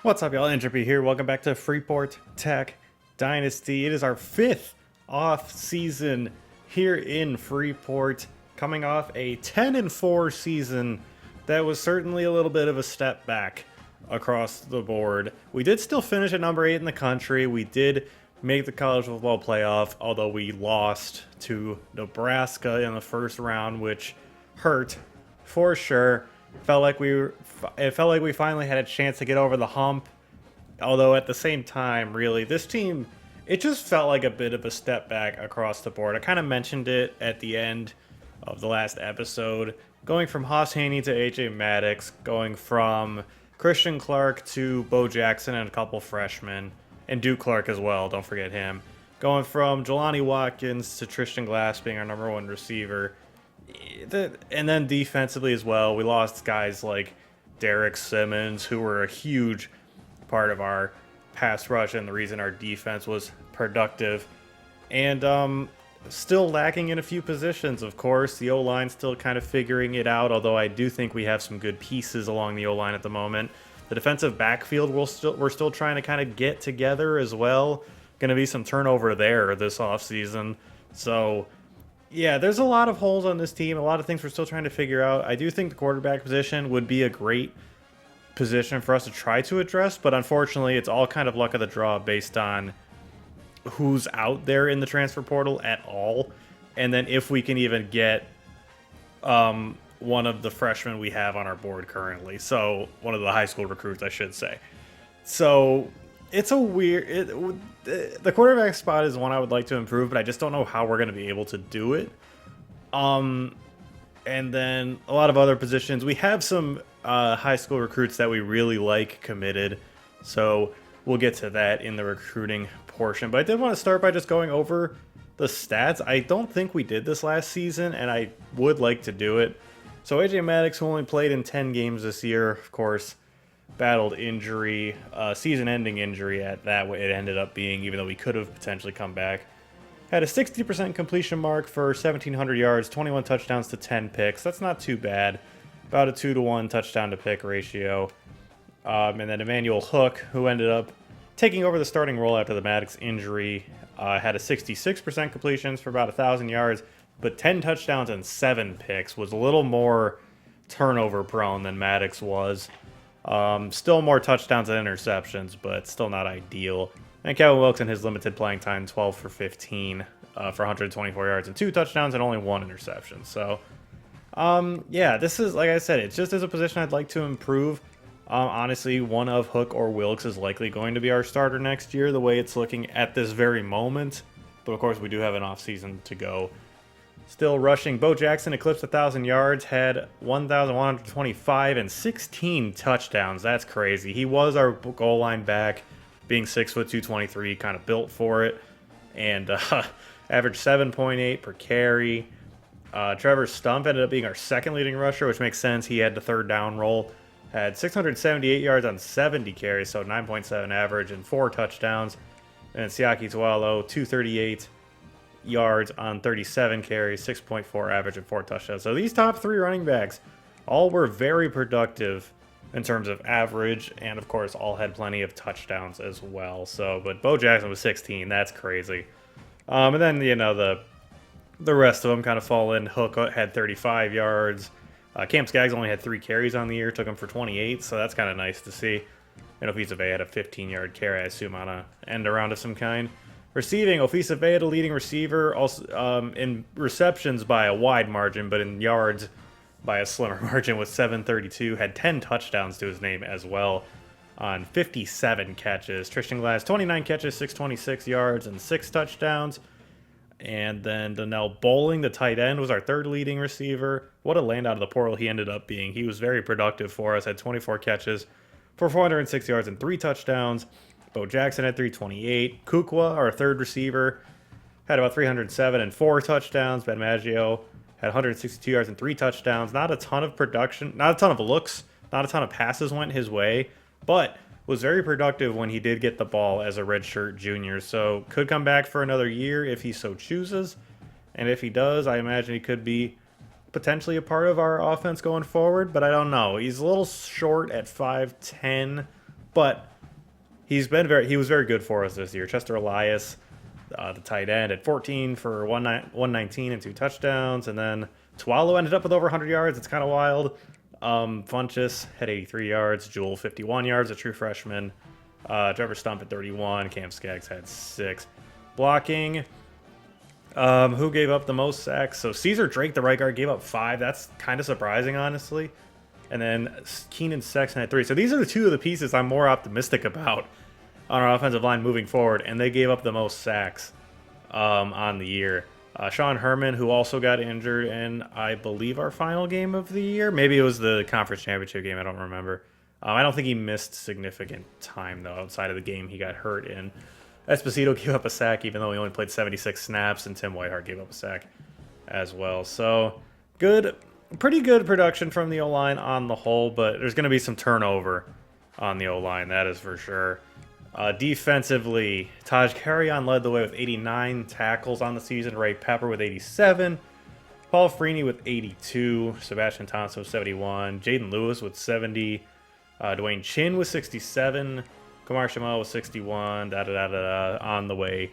What's up, y'all? Entropy here. Welcome back to Freeport Tech Dynasty. It is our 5th off-season here in Freeport, coming off a 10-4 season that was certainly a little bit of a step back across the board. We did still finish at number 8 in the country. We did make the college football playoff, although we lost to Nebraska in the first round, which hurt for sure. It felt like we finally had a chance to get over the hump. Although at the same time, really, this team, it just felt like a bit of a step back across the board. I kind of mentioned it at the end of the last episode. Going from Haas Haney to AJ Maddox, going from Christian Clark to Bo Jackson and a couple freshmen, and Duke Clark as well, don't forget him. Going from Jelani Watkins to Tristan Glass being our number one receiver. And then defensively as well, we lost guys like Derek Simmons, who were a huge part of our pass rush and the reason our defense was productive. And still lacking in a few positions, of course. The O-line still kind of figuring it out, although I do think we have some good pieces along the O-line at the moment. The defensive backfield, we're still trying to kind of get together as well. Going to be some turnover there this offseason. So yeah, there's a lot of holes on this team, a lot of things we're still trying to figure out. I do think the quarterback position would be a great position for us to try to address, but unfortunately, it's all kind of luck of the draw based on who's out there in the transfer portal at all, and then if we can even get one of the freshmen we have on our board currently. So one of the high school recruits, I should say. So it's a weird... the quarterback spot is one I would like to improve, but I just don't know how we're going to be able to do it. And then a lot of other positions. We have some high school recruits that we really like committed, so we'll get to that in the recruiting portion. But I did want to start by just going over the stats. I don't think we did this last season, and I would like to do it. So AJ Maddox, who only played in 10 games this year, of course, battled injury, season-ending injury at that way it ended up being, even though we could have potentially come back. Had a 60% completion mark for 1,700 yards, 21 touchdowns to 10 picks. That's not too bad. About a 2-to-1 touchdown-to-pick ratio. And then Emmanuel Hook, who ended up taking over the starting role after the Maddox injury, had a 66% completions for about 1,000 yards, but 10 touchdowns and 7 picks. Was a little more turnover-prone than Maddox was. Still more touchdowns than interceptions, but still not ideal. And Kevin Wilkes in his limited playing time, 12 for 15 for 124 yards and 2 touchdowns and only 1 interception. So, yeah, this is, like I said, it just is a position I'd like to improve. Honestly, one of Hook or Wilkes is likely going to be our starter next year, the way it's looking at this very moment. But, of course, we do have an offseason to go. Still rushing, Bo Jackson eclipsed 1,000 yards, had 1,125 and 16 touchdowns. That's crazy. He was our goal line back, being 6', 223, kind of built for it. And averaged 7.8 per carry. Trevor Stump ended up being our second leading rusher, which makes sense. He had the third down role. Had 678 yards on 70 carries, so 9.7 average and 4 touchdowns. And Siaki Tualo, 238 yards on 37 carries, 6.4 average and 4 touchdowns. So these top 3 running backs all were very productive in terms of average, and of course all had plenty of touchdowns as well. So, but Bo Jackson was 16, that's crazy. And then, you know, the rest of them kind of fall in. Hook had 35 yards. Cam Skaggs only had 3 carries on the year, took him for 28, so that's kind of nice to see. And Ofisa Bay had a 15-yard carry, I assume, on a end around of some kind. Receiving, Ofisa Bay had a leading receiver, also in receptions by a wide margin, but in yards by a slimmer margin with 732. Had 10 touchdowns to his name as well on 57 catches. Tristan Glass, 29 catches, 626 yards, and 6 touchdowns. And then Donnell Bowling, the tight end, was our third leading receiver. What a land out of the portal he ended up being. He was very productive for us, had 24 catches for 406 yards and 3 touchdowns. Bo Jackson had 328. Kukwa, our third receiver, had about 307 and 4 touchdowns. Ben Maggio had 162 yards and 3 touchdowns. Not a ton of production, not a ton of looks, not a ton of passes went his way, but was very productive when he did get the ball as a redshirt junior. So could come back for another year if he so chooses. And if he does, I imagine he could be potentially a part of our offense going forward, but I don't know. He's a little short at 5'10", but he was very good for us this year. Chester Elias, the tight end, at 14 for 119 and 2 touchdowns. And then Tualo ended up with over 100 yards. It's kind of wild. Funchess had 83 yards. Jewell 51 yards, a true freshman. Trevor Stump at 31. Cam Skaggs had 6. Blocking. Who gave up the most sacks? So Caesar Drake, the right guard, gave up 5. That's kind of surprising, honestly. And then Keenan Sexton had 3. So these are the 2 of the pieces I'm more optimistic about on our offensive line moving forward. And they gave up the most sacks on the year. Sean Herman, who also got injured in, I believe, our final game of the year. Maybe it was the conference championship game. I don't remember. I don't think he missed significant time, though, outside of the game he got hurt in. Esposito gave up a sack, even though he only played 76 snaps, and Tim Whiteheart gave up a sack as well. So, pretty good production from the O-line on the whole, but there's going to be some turnover on the O-line, that is for sure. Defensively, Taj Carrion led the way with 89 tackles on the season, Ray Pepper with 87, Paul Freeney with 82, Sebastian Thompson with 71, Jaden Lewis with 70, Dwayne Chin with 67, Kamar Shamel with 61, on the way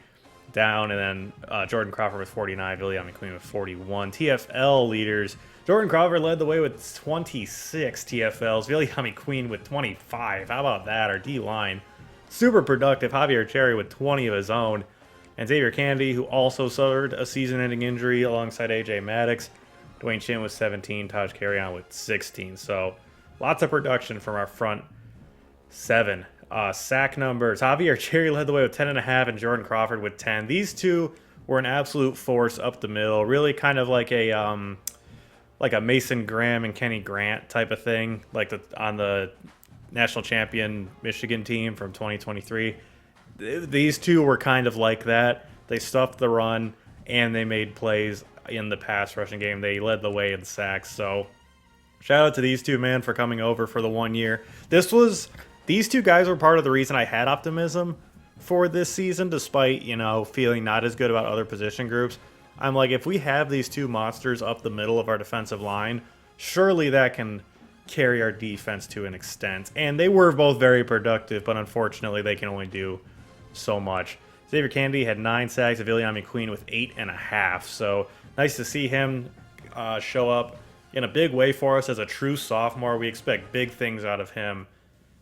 down. And then Jordan Crawford with 49, William McQueen with 41. TFL leaders, Jordan Crawford led the way with 26 TFLs, William McQueen with 25. How about that? Our D-line, super productive. Javier Cherry with 20 of his own. And Xavier Candy, who also suffered a season-ending injury alongside A.J. Maddox. Dwayne Chin with 17, Taj Carrion with 16. So lots of production from our front 7. Sack numbers, Javier Cherry led the way with 10.5 and Jordan Crawford with 10. These two were an absolute force up the middle, really kind of like a Mason Graham and Kenny Grant type of thing, like on the national champion Michigan team from 2023. These two were kind of like that. They stuffed the run and they made plays in the pass rushing game. They led the way in sacks. So shout out to these two, man, for coming over for the 1 year. These two guys were part of the reason I had optimism for this season, despite, feeling not as good about other position groups. I'm like, if we have these two monsters up the middle of our defensive line, surely that can carry our defense to an extent. And they were both very productive, but unfortunately they can only do so much. Xavier Candy had 9 sacks, William McQueen with 8.5. So nice to see him show up in a big way for us as a true sophomore. We expect big things out of him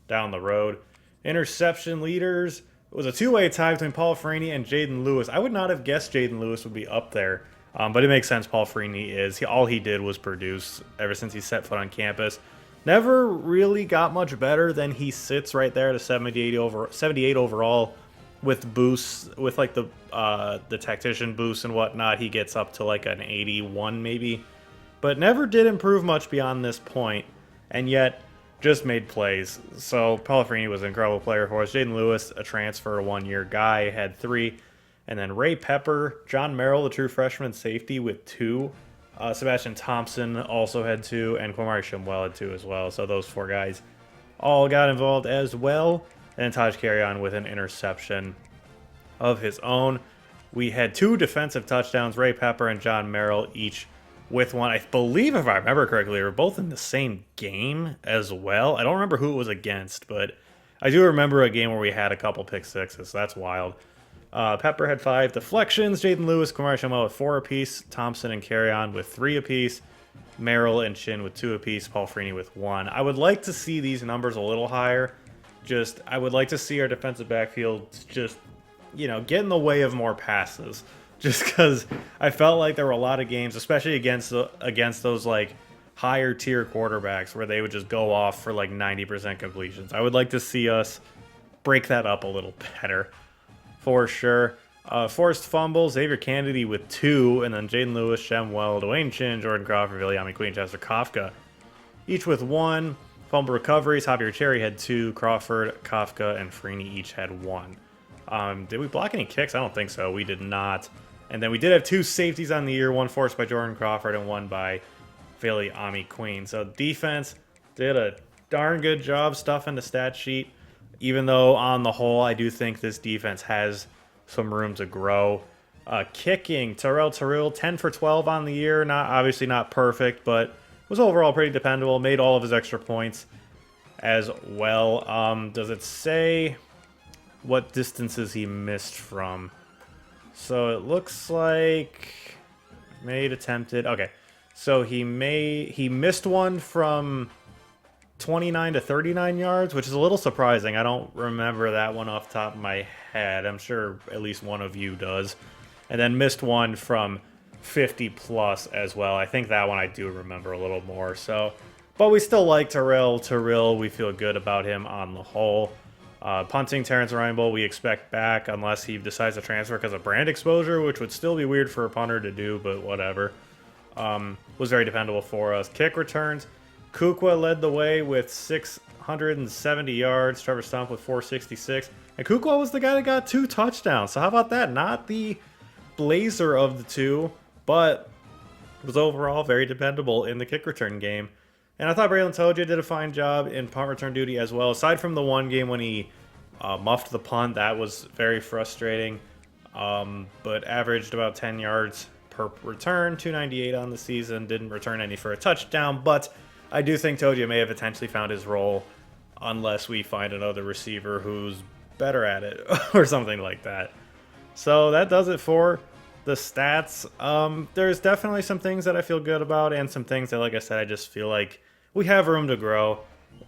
down the road. Interception leaders, it was a 2-way tie between Paul Freeney and Jaden Lewis. I would not have guessed Jaden Lewis would be up there, but it makes sense. Paul Freeney is. All he did was produce ever since he set foot on campus. Never really got much better than he sits right there at a 78 overall with boosts, with like the tactician boosts and whatnot. He gets up to like an 81 maybe, but never did improve much beyond this point, and yet just made plays. So Paul Freeney was an incredible player for us. Jaden Lewis, a transfer, 1-year guy, had 3. And then Ray Pepper, John Merrill, the true freshman safety, with 2. Sebastian Thompson also had 2, and Kwamari Shimwell had 2 as well. So those 4 guys all got involved as well. And Taj Carrion with an interception of his own. We had 2 defensive touchdowns, Ray Pepper and John Merrill each with 1. I believe, if I remember correctly, they were both in the same game as well. I don't remember who it was against, but I do remember a game where we had a couple pick sixes, so that's wild. Pepper had 5 deflections, Jaden Lewis, Kamar Shamel with 4 apiece, Thompson and Carrion with 3 apiece, Merrill and Chin with 2 apiece, Paul Freeney with 1. I would like to see these numbers a little higher. I would like to see our defensive backfield just, get in the way of more passes. Just because I felt like there were a lot of games, especially against those like higher tier quarterbacks, where they would just go off for like 90% completions. I would like to see us break that up a little better, for sure. Forced fumbles, Xavier Kennedy with 2, and then Jaden Lewis, Shemwell, Dwayne Chin, Jordan Crawford, William McQueen, Chester Kafka, each with 1. Fumble recoveries, Javier Cherry had 2, Crawford, Kafka, and Freeney each had 1. Did we block any kicks? I don't think so. We did not. And then we did have 2 safeties on the year, 1 forced by Jordan Crawford and 1 by Philly McQueen. So defense did a darn good job stuffing the stat sheet, even though on the whole I do think this defense has some room to grow. Kicking, Terrell, 10 for 12 on the year. Obviously not perfect, but was overall pretty dependable. Made all of his extra points as well. Does it say what distances he missed from. So it looks like made, attempted. Okay, so he missed one from 29 to 39 yards, which is a little surprising. I don't remember that one off the top of my head. I'm sure at least one of you does. And then missed one from 50 plus as well. I think that one I do remember a little more. So, but we still like Terrell. We feel good about him on the whole. Punting Terrence Reinbold we expect back unless he decides to transfer because of brand exposure, which would still be weird for a punter to do, but whatever. Was very dependable for us. Kick returns. Kukwa led the way with 670 yards. Trevor Stump with 466. And Kukwa was the guy that got 2 touchdowns. So how about that? Not the blazer of the two, but was overall very dependable in the kick return game. And I thought Braylon Toja did a fine job in punt return duty as well. Aside from the one game when he muffed the punt, that was very frustrating. But averaged about 10 yards per return, 298 on the season. Didn't return any for a touchdown, but I do think Toja may have potentially found his role unless we find another receiver who's better at it or something like that. So that does it for the stats. There's definitely some things that I feel good about and some things that, like I said, I just feel like we have room to grow.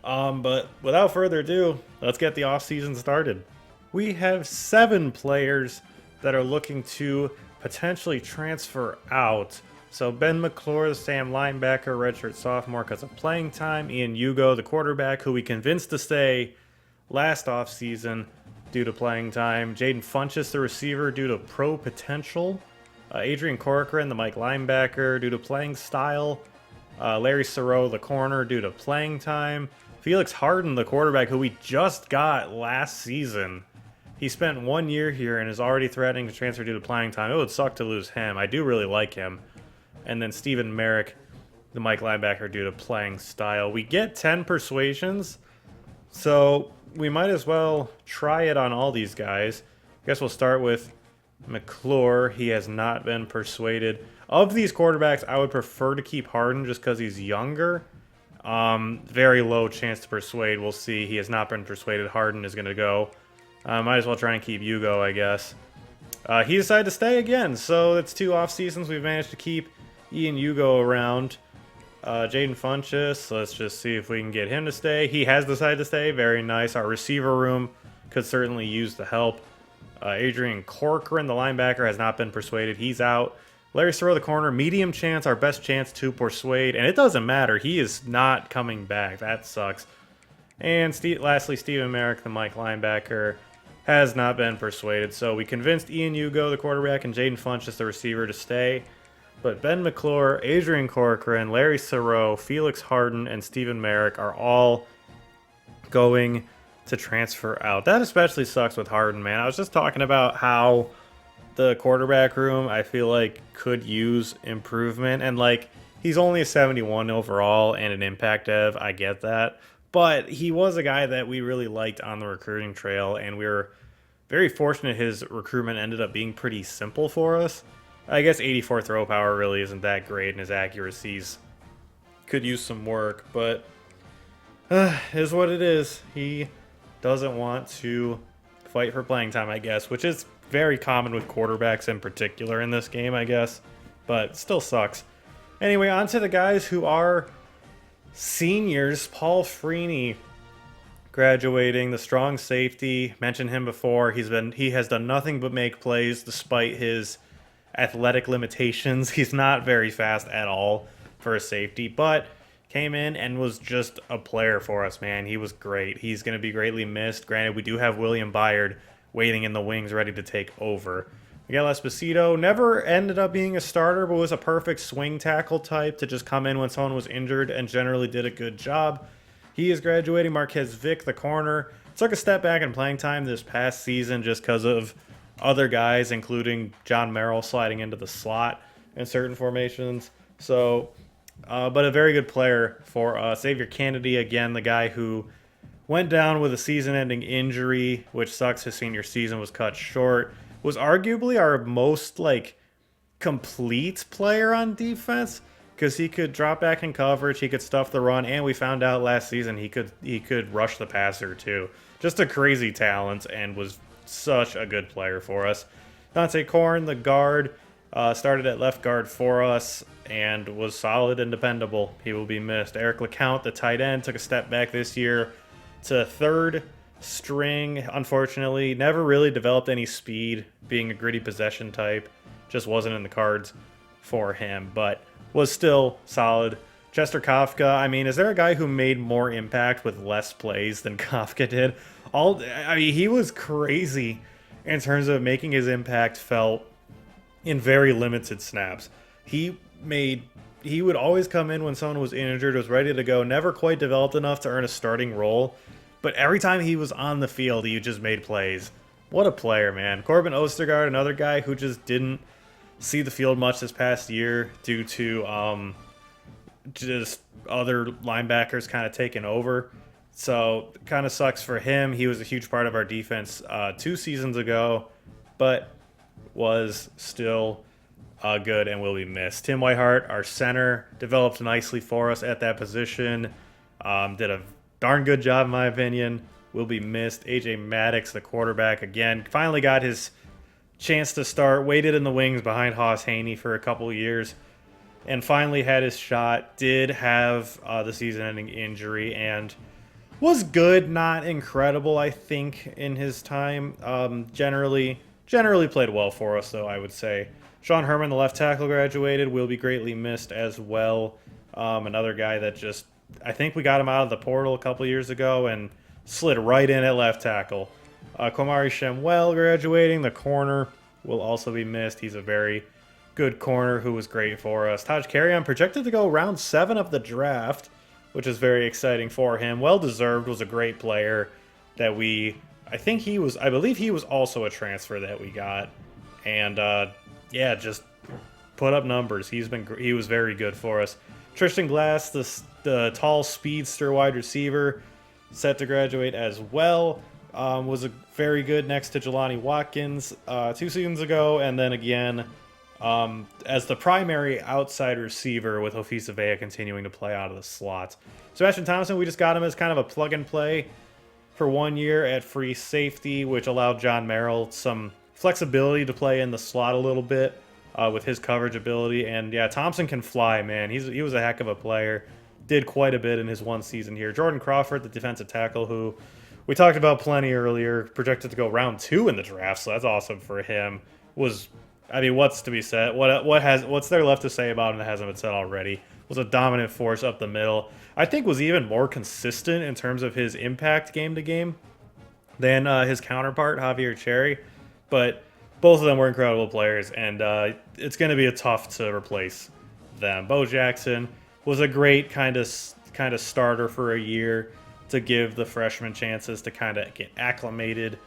But without further ado, let's get the offseason started. We have 7 players that are looking to potentially transfer out. So Ben McClure, the Sam linebacker, redshirt sophomore because of playing time. Ian Hugo, the quarterback, who we convinced to stay last offseason due to playing time. Jaden Funchess, the receiver, due to pro potential. Adrian Corcoran, the Mike linebacker, due to playing style. Larry Sarow, the corner, due to playing time. Felix Harden, the quarterback, who we just got last season. He spent 1 year here and is already threatening to transfer due to playing time. It would suck to lose him. I do really like him. And then Stephen Merrick, the Mike linebacker, due to playing style. We get 10 persuasions, so we might as well try it on all these guys. I guess we'll start with McClure. He has not been persuaded. Of these quarterbacks, I would prefer to keep Harden just because he's younger. Very low chance to persuade. We'll see. He has not been persuaded. Harden is going to go. Might as well try and keep Hugo, I guess. He decided to stay again, so it's 2 off seasons we've managed to keep Ian Hugo around. Jaden Funchess, let's just see if we can get him to stay. He has decided to stay. Very nice. Our receiver room could certainly use the help. Adrian Corcoran, the linebacker, has not been persuaded. He's out. Larry Sarow, the corner, medium chance, our best chance to persuade. And it doesn't matter. He is not coming back. That sucks. And lastly, Stephen Merrick, the Mike linebacker, has not been persuaded. So we convinced Ian Hugo, the quarterback, and Jaden Funchess, the receiver, to stay. But Ben McClure, Adrian Corcoran, Larry Sarow, Felix Harden, and Stephen Merrick are all going to transfer out. That especially sucks with Harden, man. I was just talking about how the quarterback room, I feel like, could use improvement. And, like, he's only a 71 overall and an impact dev. I get that. But he was a guy that we really liked on the recruiting trail, and we were very fortunate his recruitment ended up being pretty simple for us. I guess 84 throw power really isn't that great, and his accuracies could use some work, but is what it is. He doesn't want to fight for playing time, I guess, which is very common with quarterbacks in particular in this game, I guess, but still sucks. Anyway, on to the guys who are seniors. Paul Freeney, graduating, the strong safety. Mentioned him before. He has done nothing but make plays despite his athletic limitations. He's not very fast at all for a safety, but came in and was just a player for us, man. He was great. He's going to be greatly missed. Granted, we do have William Byard waiting in the wings ready to take over. Miguel Esposito never ended up being a starter, but was a perfect swing tackle type to just come in when someone was injured and generally did a good job. He is graduating. Marquez Vick, the corner, took a step back in playing time this past season just because of other guys, including John Merrill, sliding into the slot in certain formations. So, but a very good player for us. Xavier Kennedy, again, the guy who went down with a season-ending injury, which sucks. His senior season was cut short. Was arguably our most, complete player on defense because he could drop back in coverage, he could stuff the run, and we found out last season he could rush the passer too. just a crazy talent and was such a good player for us. Dante Korn, the guard, started at left guard for us and was solid and dependable. He will be missed. Eric LeCount, the tight end, took a step back this year to third string. Unfortunately, never really developed any speed, being a gritty possession type. Just wasn't in the cards for him, but was still solid. Chester Kafka, I mean, is there a guy who made more impact with less plays than Kafka did? I mean, he was crazy in terms of making his impact felt in very limited snaps. He would always come in when someone was injured, was ready to go, never quite developed enough to earn a starting role, but every time he was on the field, he just made plays. What a player, man. Corbin Ostergaard, another guy who just didn't see the field much this past year due to just other linebackers kind of taking over. So kind of sucks for him. He was a huge part of our defense 2 seasons ago, but was still good and will be missed. Tim Whitehart, our center, developed nicely for us at that position. Did a darn good job, in my opinion. Will be missed. AJ Maddox, the quarterback, again, finally got his chance to start. Waited in the wings behind Haas Haney for a couple of years and finally had his shot. Did have the season-ending injury and was good, not incredible, I think, in his time. Generally played well for us, though, I would say. Sean Herman, the left tackle, graduated. Will be greatly missed as well. Another guy that just, I think we got him out of the portal a couple years ago and slid right in at left tackle. Komari Shemwell graduating. The corner will also be missed. He's a very good corner who was great for us. Taj Carrion projected to go round 7 of the draft, which is very exciting for him. Well deserved. Was a great player that I believe he was also a transfer that we got, and yeah, just put up numbers. He was very good for us. Tristan Glass, the tall speedster wide receiver, set to graduate as well. Was a very good next to Jelani Watkins 2 seasons ago, and then again as the primary outside receiver with Ofisa Vea continuing to play out of the slot. Sebastian Thompson, we just got him as kind of a plug-and-play for 1 year at free safety, which allowed John Merrill some flexibility to play in the slot a little bit with his coverage ability. And yeah, Thompson can fly, man. He was a heck of a player. Did quite a bit in his 1 season here. Jordan Crawford, the defensive tackle, who we talked about plenty earlier, projected to go round 2 in the draft, so that's awesome for him. What's to be said? What's there left to say about him that hasn't been said already? Was a dominant force up the middle. I think was even more consistent in terms of his impact game to game than his counterpart, Javier Cherry. But both of them were incredible players, and it's going to be tough to replace them. Bo Jackson was a great kind of starter for a year to give the freshmen chances to kind of get acclimated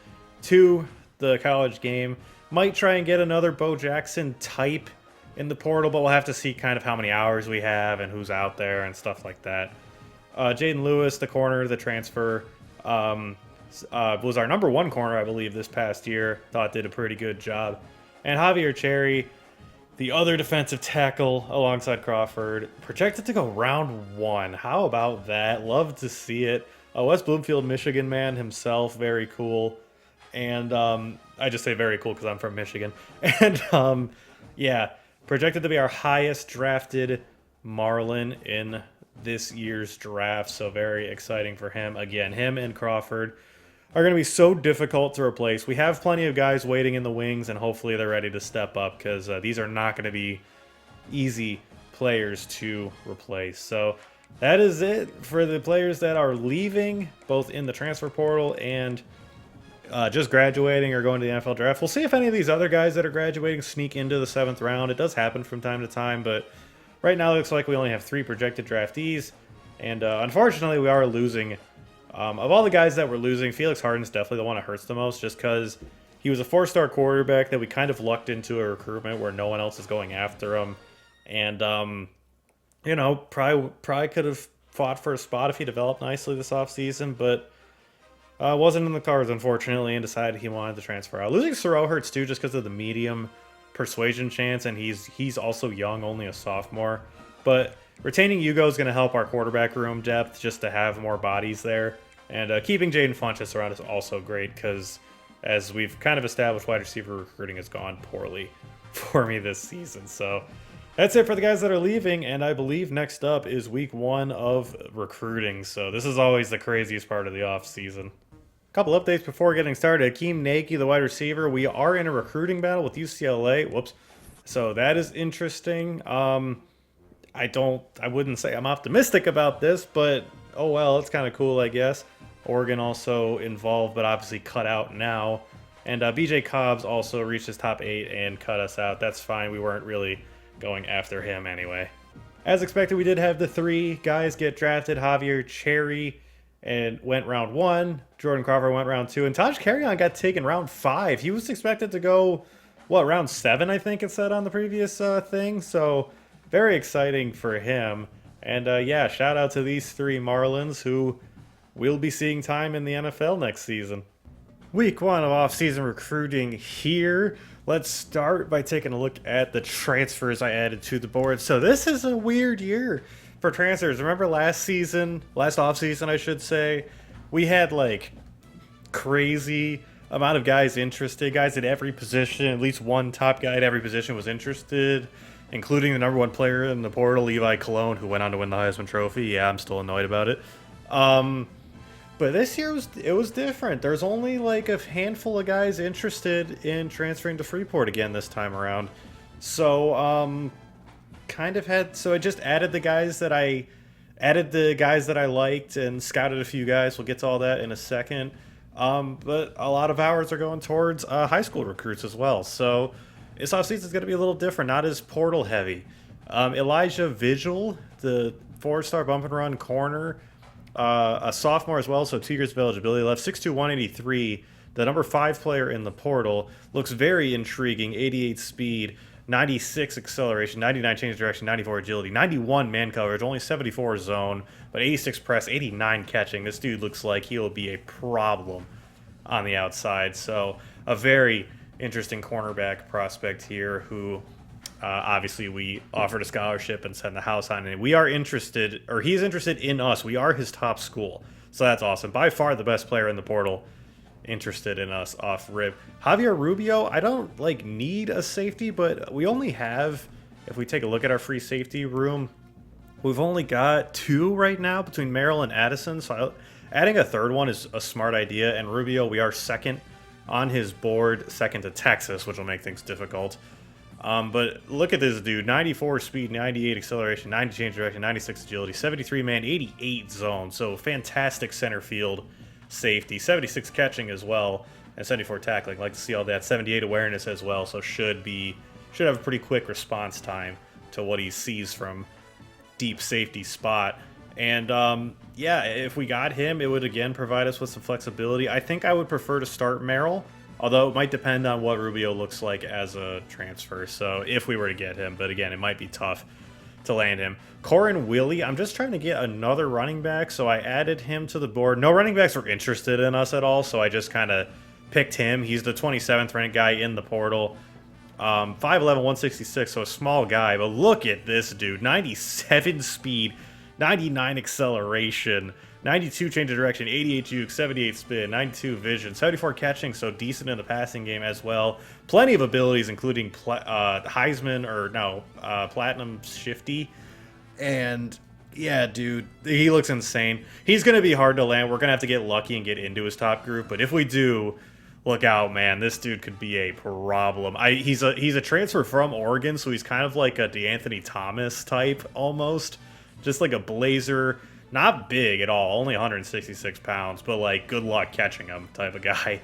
to the college game. Might try and get another Bo Jackson type in the portal, but we'll have to see kind of how many hours we have and who's out there and stuff like that. Jaden Lewis, the corner, the transfer, was our number 1 corner, I believe, this past year. Thought did a pretty good job. And Javier Cherry, the other defensive tackle alongside Crawford, projected to go round 1. How about that? Love to see it. West Bloomfield, Michigan man himself, very cool. And I just say very cool because I'm from Michigan. And yeah, projected to be our highest drafted Marlin in this year's draft. So very exciting for him. Again, him and Crawford are going to be so difficult to replace. We have plenty of guys waiting in the wings, and hopefully they're ready to step up because these are not going to be easy players to replace. So that is it for the players that are leaving, both in the transfer portal and just graduating or going to the NFL draft. We'll see if any of these other guys that are graduating sneak into the 7th round. It does happen from time to time, but right now it looks like we only have 3 projected draftees, and unfortunately we are losing. Of all the guys that we're losing, Felix Harden's definitely the one that hurts the most, just because he was a 4-star quarterback that we kind of lucked into a recruitment where no one else is going after him, and probably could have fought for a spot if he developed nicely this offseason, but wasn't in the cards, unfortunately, and decided he wanted to transfer out. Losing Soro hurts too, just because of the medium persuasion chance, and he's also young, only a sophomore. But retaining Hugo is going to help our quarterback room depth, just to have more bodies there. And keeping Jaden Funchess around is also great because, as we've kind of established, wide receiver recruiting has gone poorly for me this season. So that's it for the guys that are leaving, and I believe next up is week 1 of recruiting. So this is always the craziest part of the offseason. Couple updates before getting started. Akeem Naki, the wide receiver, we are in a recruiting battle with UCLA. Whoops. So that is interesting. I wouldn't say I'm optimistic about this, but oh well, it's kind of cool, I guess. Oregon also involved, but obviously cut out now. And BJ Cobbs also reached his top 8 and cut us out. That's fine. We weren't really going after him anyway. As expected, we did have the 3 guys get drafted. Javier Cherry and went round 1. Jordan Crawford went round 2. And Taj Carrion got taken round 5. He was expected to go, what, round 7, I think it said on the previous thing. So very exciting for him. And yeah, shout out to these 3 Marlins who will be seeing time in the NFL next season. Week 1 of off-season recruiting here. Let's start by taking a look at the transfers I added to the board. So this is a weird year for transfers. Remember last off-season I should say, we had like crazy amount of guys interested. Guys at every position, at least one top guy at every position was interested, including the #1 player in the portal, Levi Colon, who went on to win the Heisman Trophy. Yeah, I'm still annoyed about it. But this year it was different. There's only like a handful of guys interested in transferring to Freeport again this time around. So I just added the guys that I liked and scouted a few guys. We'll get to all that in a second. But a lot of hours are going towards high school recruits as well. So this offseason is going to be a little different, not as portal heavy. Elijah Vigil, the 4-star bump and run corner, a sophomore as well, so 2 years of eligibility left. 6'2", 183, the #5 player in the portal. Looks very intriguing. 88 speed, 96 acceleration, 99 change of direction, 94 agility, 91 man coverage, only 74 zone, but 86 press, 89 catching. This dude looks like he'll be a problem on the outside. So a very interesting cornerback prospect here who obviously we offered a scholarship and sent the house on it. We are interested, or he's interested in us. We are his top school. So that's awesome. By far the best player in the portal interested in us off rip. Javier Rubio, I don't need a safety, but we only have, if we take a look at our free safety room, we've only got 2 right now between Merrill and Addison. So adding a 3rd one is a smart idea. And Rubio, we are 2nd on his board, 2nd to Texas, which will make things difficult. But look at this dude, 94 speed, 98 acceleration, 90 change direction, 96 agility, 73 man, 88 zone. So fantastic center field safety, 76 catching as well, and 74 tackling. Like to see all that. 78 awareness as well, so should have a pretty quick response time to what he sees from deep safety spot. And yeah, if we got him, it would again provide us with some flexibility. I think I would prefer to start Merrill, although it might depend on what Rubio looks like as a transfer. So if we were to get him, but again, it might be tough to land him. Corin Willie, I'm just trying to get another running back, so I added him to the board. No running backs were interested in us at all, so I just kind of picked him. He's the 27th ranked guy in the portal. 5'11", 166, so a small guy, but look at this dude. 97 speed, 99 acceleration, 92 change of direction, 88 juke, 78 spin, 92 vision, 74 catching, so decent in the passing game as well. Plenty of abilities, including Platinum Shifty. And yeah, dude, he looks insane. He's going to be hard to land. We're going to have to get lucky and get into his top group, but if we do, look out, man. This dude could be a problem. He's a transfer from Oregon, so he's kind of like a DeAnthony Thomas type almost. Just like a blazer. Not big at all, only 166 pounds, but like good luck catching him type of guy.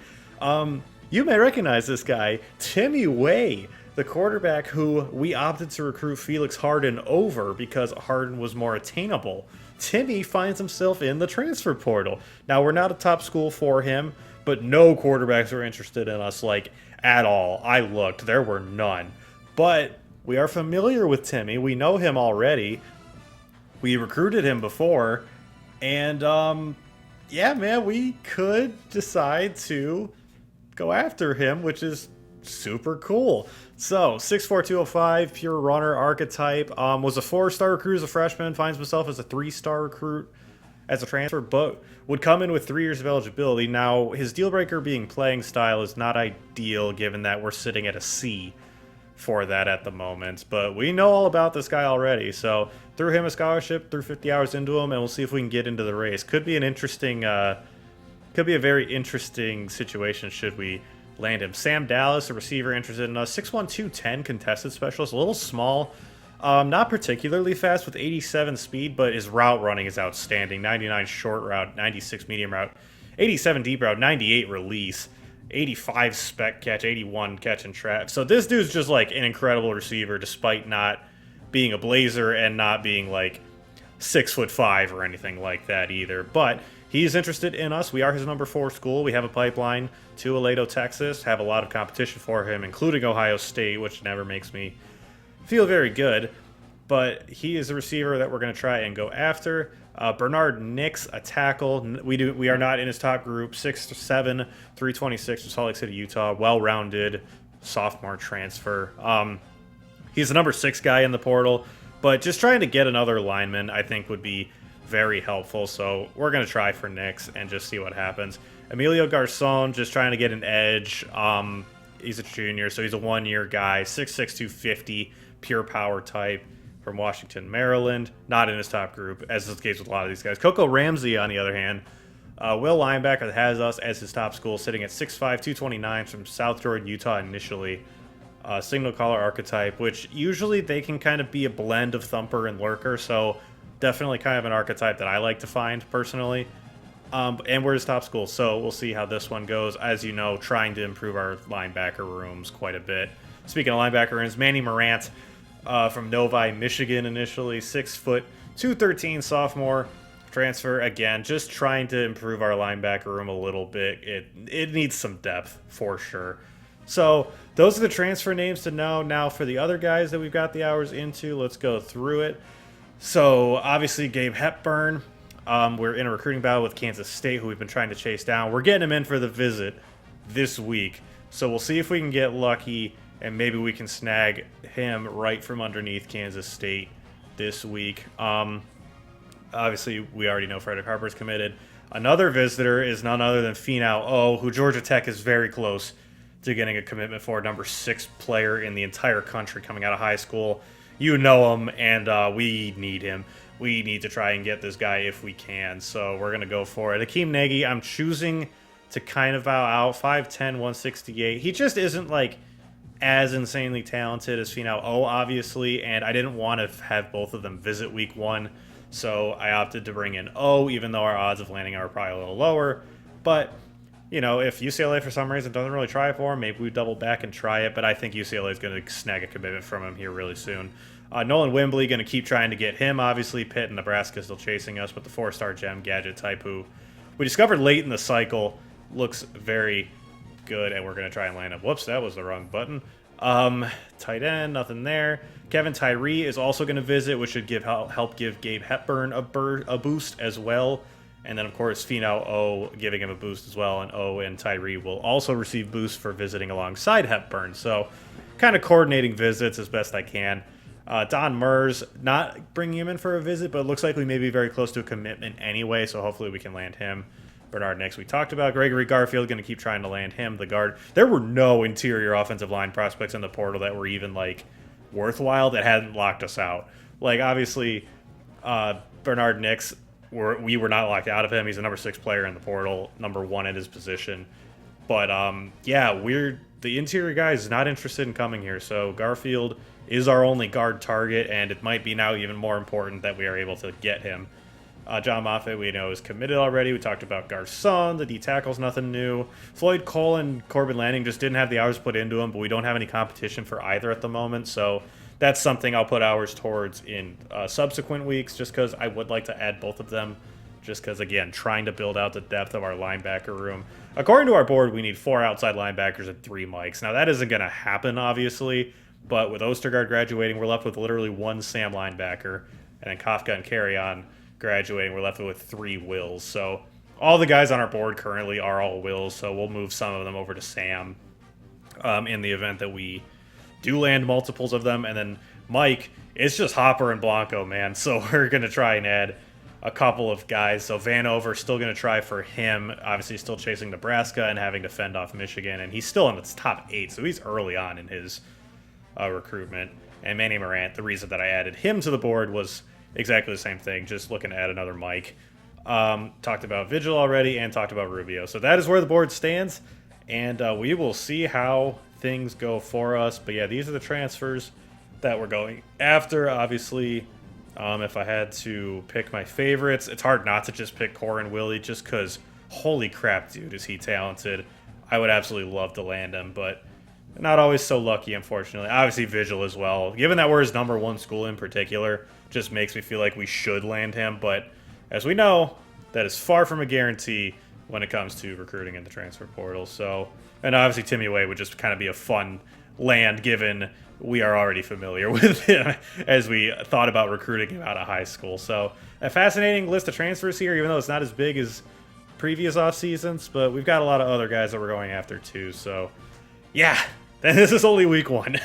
You may recognize this guy, Timmy Way, the quarterback who we opted to recruit Felix Harden over because Harden was more attainable. Timmy finds himself in the transfer portal. Now, we're not a top school for him, but no quarterbacks were interested in us, at all. I looked, there were none. But we are familiar with Timmy. We know him already. We recruited him before, and yeah, man, we could decide to go after him, which is super cool. So, 6'4", 205, pure runner archetype, was a 4-star recruit as a freshman, finds himself as a 3-star recruit as a transfer, but would come in with 3 years of eligibility. Now, his deal breaker being playing style is not ideal, given that we're sitting at a C for that at the moment. But we know all about this guy already, so threw him a scholarship, threw 50 hours into him, and we'll see if we can get into the race. Could be an interesting, could be a very interesting situation should we land him. Sam Dallas, a receiver interested in us, 6'1", 210 contested specialist, a little small. Not particularly fast with 87 speed, but his route running is outstanding. 99 short route, 96 medium route, 87 deep route, 98 release, 85 spec catch, 81 catch and trap. So this dude's just like an incredible receiver despite not being a blazer and not being like 6'5" or anything like that either. But he's interested in us. We are his number 4 school. We have a pipeline to Aledo, Texas. Have a lot of competition for him, including Ohio State, which never makes me feel very good, but he is a receiver that we're going to try and go after. Bernard Nix, a tackle. We are not in his top group. 6'7", 326 from Salt Lake City, Utah. Well-rounded sophomore transfer. He's the number 6 guy in the portal, but just trying to get another lineman I think would be very helpful. So we're going to try for Nix and just see what happens. Emilio Garcon, just trying to get an edge. He's a junior, so he's a 1-year guy. 6'6", 250. Pure power type from Washington, Maryland. Not in his top group, as is the case with a lot of these guys. Coco Ramsey, on the other hand, Will linebacker that has us as his top school, sitting at 6'5", 229 from South Jordan, Utah initially. Signal caller archetype, which usually they can kind of be a blend of thumper and lurker, so definitely kind of an archetype that I like to find personally. And we're his top school, so we'll see how this one goes. As you know, trying to improve our linebacker rooms quite a bit. Speaking of linebacker rooms, Manny Morant, from Novi, Michigan initially, 6 foot, 213 sophomore transfer. Again, just trying to improve our linebacker room a little bit. It needs some depth for sure. So those are the transfer names to know. Now for the other guys that we've got the hours into, let's go through it. So obviously Gabe Hepburn, we're in a recruiting battle with Kansas State, who we've been trying to chase down. We're getting him in for the visit this week. So we'll see if we can get lucky and maybe we can snag him right from underneath Kansas State this week. Obviously, we already know Frederick Harper's committed. Another visitor is none other than Finau O, who Georgia Tech is very close to getting a commitment for. Number 6 player in the entire country coming out of high school. You know him, and we need him. We need to try and get this guy if we can, so we're going to go for it. Akeem Nagy, I'm choosing to kind of bow out. 5'10", 168. He just isn't, like, as insanely talented as Finau O, obviously, and I didn't want to have both of them visit week 1, so I opted to bring in O, even though our odds of landing are probably a little lower. But, you know, if UCLA for some reason doesn't really try it for him, maybe we double back and try it, but I think UCLA is going to snag a commitment from him here really soon. Nolan Wimbley, going to keep trying to get him, obviously. Pitt and Nebraska still chasing us, but the 4-star gem gadget type who we discovered late in the cycle looks very good, and we're going to try and land him. Whoops, that was the wrong button. Tight end, nothing there. Kevin Tyree is also going to visit, which should help give Gabe Hepburn a boost as well. And then, of course, Finau O giving him a boost as well, and O and Tyree will also receive boosts for visiting alongside Hepburn. So kind of coordinating visits as best I can. Don Mers, not bringing him in for a visit, but it looks like we may be very close to a commitment anyway, so hopefully we can land him. Bernard Nix, we talked about. Gregory Garfield, going to keep trying to land him, the guard. There were no interior offensive line prospects in the portal that were even, like, worthwhile that hadn't locked us out. Like, obviously, Bernard Nix, we were not locked out of him. He's a number 6 player in the portal, number 1 at his position. But, yeah, the interior guy is not interested in coming here, so Garfield is our only guard target, and it might be now even more important that we are able to get him. John Moffitt, we know, is committed already. We talked about Garcon. The D-tackle's nothing new. Floyd Cole and Corbin Lanning just didn't have the hours put into them, but we don't have any competition for either at the moment, so that's something I'll put hours towards in subsequent weeks, just because I would like to add both of them, just because, again, trying to build out the depth of our linebacker room. According to our board, we need 4 outside linebackers and 3 mics. Now, that isn't going to happen, obviously, but with Ostergaard graduating, we're left with literally 1 Sam linebacker, and then Kafka and Carry-On graduating, we're left with 3 Wills. So all the guys on our board currently are all Wills, so we'll move some of them over to Sam in the event that we do land multiples of them. And then Mike, it's just Hopper and Blanco, man. So we're going to try and add a couple of guys. So Vanover still going to try for him. Obviously, still chasing Nebraska and having to fend off Michigan, and he's still in the top 8, so he's early on in his recruitment. And Manny Morant, the reason that I added him to the board was exactly the same thing, just looking to add another Mike. Talked about Vigil already and talked about Rubio. So that is where the board stands, and we will see how things go for us. But yeah, these are the transfers that we're going after. Obviously, if I had to pick my favorites, it's hard not to just pick Corin Willie just because, holy crap, dude, is he talented. I would absolutely love to land him, but not always so lucky, unfortunately. Obviously, Vigil as well. Given that we're his #1 school in particular, just makes me feel like we should land him. But as we know, that is far from a guarantee when it comes to recruiting in the transfer portal. So, and obviously, Timmy Way would just kind of be a fun land, given we are already familiar with him as we thought about recruiting him out of high school. So, a fascinating list of transfers here, even though it's not as big as previous off seasons, but we've got a lot of other guys that we're going after too. So, yeah, this is only week 1.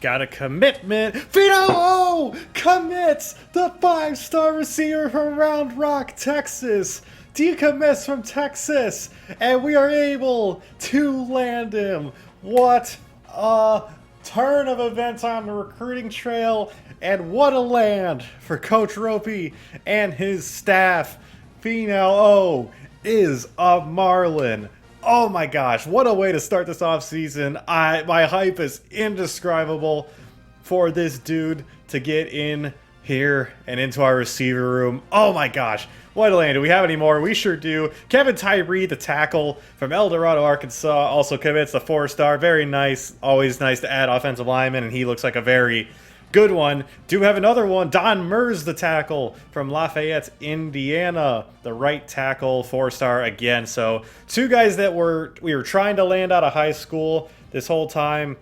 Got a commitment. Vito commits, the 5-star receiver from Round Rock, Texas. Decommits from Texas, and we are able to land him. What a turn of events on the recruiting trail, and what a land for Coach Ropy and his staff. Finau is a Marlin. Oh my gosh, what a way to start this offseason. My hype is indescribable for this dude to get in here and into our receiver room. Oh my gosh, what a land. Do we have any more? We sure do. Kevin Tyree, the tackle from El Dorado, Arkansas, also commits the 4-star. Very nice. Always nice to add offensive lineman, and he looks like a very good one. Do have another one. Don Mers, the tackle from Lafayette, Indiana. The right tackle, 4-star again. So 2 guys that we were trying to land out of high school this whole time.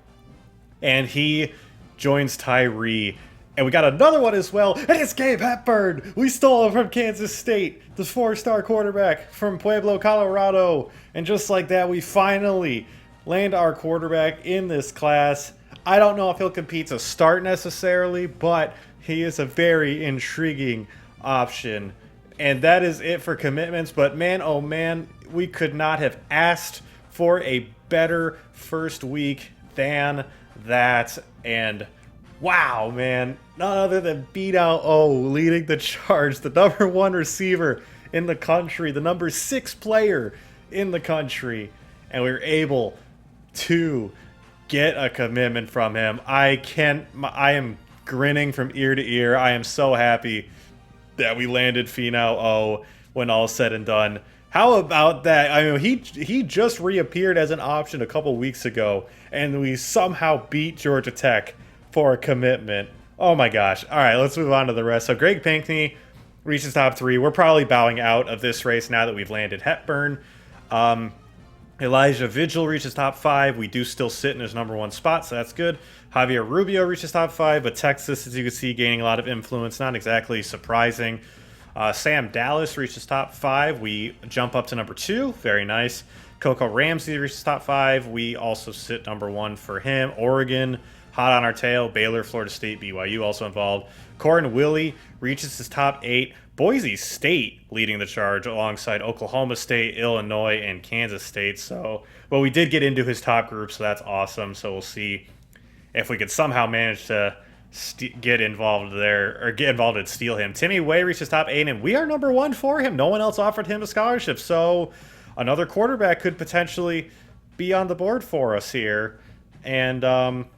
And he joins Tyree. And we got another one as well. And it's Gabe Hepburn. We stole him from Kansas State. The 4-star quarterback from Pueblo, Colorado. And just like that, we finally land our quarterback in this class. I don't know if he'll compete to start necessarily, but he is a very intriguing option. And that is it for commitments. But man, oh man, we could not have asked for a better first week than that. And wow, man, none other than Beat Out O leading the charge, the #1 receiver in the country, the #6 player in the country. And we were able to get a commitment from him. I am grinning from ear to ear. I am so happy that we landed Finau when all is said and done. How about that? I mean, he just reappeared as an option a couple weeks ago, and we somehow beat Georgia Tech for a commitment. Oh my gosh. All right, let's move on to the rest. So Greg Pinkney reaches top 3. We're probably bowing out of this race now that we've landed Hepburn. Elijah Vigil reaches top 5. We do still sit in his #1 spot, so that's good. Javier Rubio reaches top 5, but Texas, as you can see, gaining a lot of influence. Not exactly surprising. Sam Dallas reaches top 5. We jump up to #2. Very nice. Coco Ramsey reaches top 5. We also sit #1 for him. Oregon, hot on our tail. Baylor, Florida State, BYU also involved. Corin Willie reaches his top 8. Boise State leading the charge alongside Oklahoma State, Illinois, and Kansas State. So, well, we did get into his top group, so that's awesome. So we'll see if we could somehow manage to get involved there, or get involved and steal him. Timmy Way reaches top 8, and we are #1 for him. No one else offered him a scholarship, so another quarterback could potentially be on the board for us here. And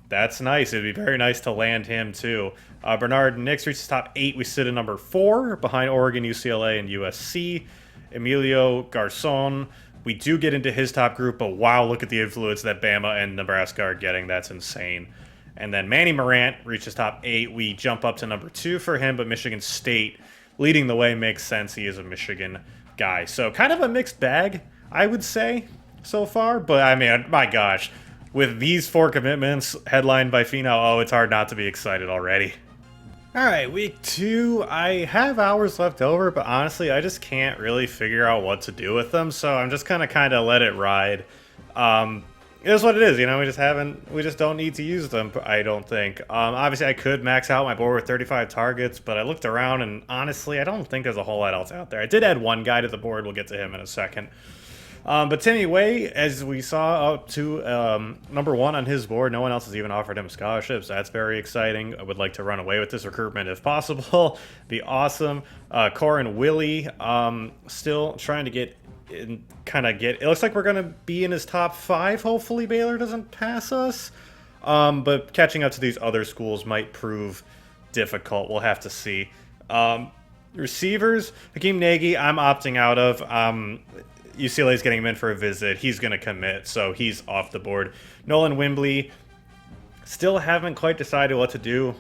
that's nice. It'd be very nice to land him too. Bernard Nix reaches top 8. We sit at #4 behind Oregon, UCLA, and USC. Emilio Garcon, we do get into his top group, but wow, look at the influence that Bama and Nebraska are getting. That's insane. And then Manny Morant reaches top 8. We jump up to #2 for him, but Michigan State leading the way makes sense. He is a Michigan guy. So kind of a mixed bag, I would say, so far. But I mean, my gosh, with these 4 commitments headlined by Finau, it's hard not to be excited already. All right, week 2, I have hours left over, but honestly, I just can't really figure out what to do with them, so I'm just gonna kind of let it ride. it is what it is, you know. We just don't need to use them. I don't think. Obviously, I could max out my board with 35 targets, but I looked around and honestly, I don't think there's a whole lot else out there. I did add one guy to the board. We'll get to him in a second. But Timmy Way, as we saw, up to number 1 on his board. No one else has even offered him scholarships. That's very exciting. I would like to run away with this recruitment if possible. Be awesome. Corin Willie, still trying to get in, it looks like we're going to be in his top 5. Hopefully Baylor doesn't pass us. But catching up to these other schools might prove difficult. We'll have to see. Receivers, Hakeem Nagy, I'm opting out of. UCLA's getting him in for a visit. He's going to commit, so he's off the board. Nolan Wimbley, still haven't quite decided what to do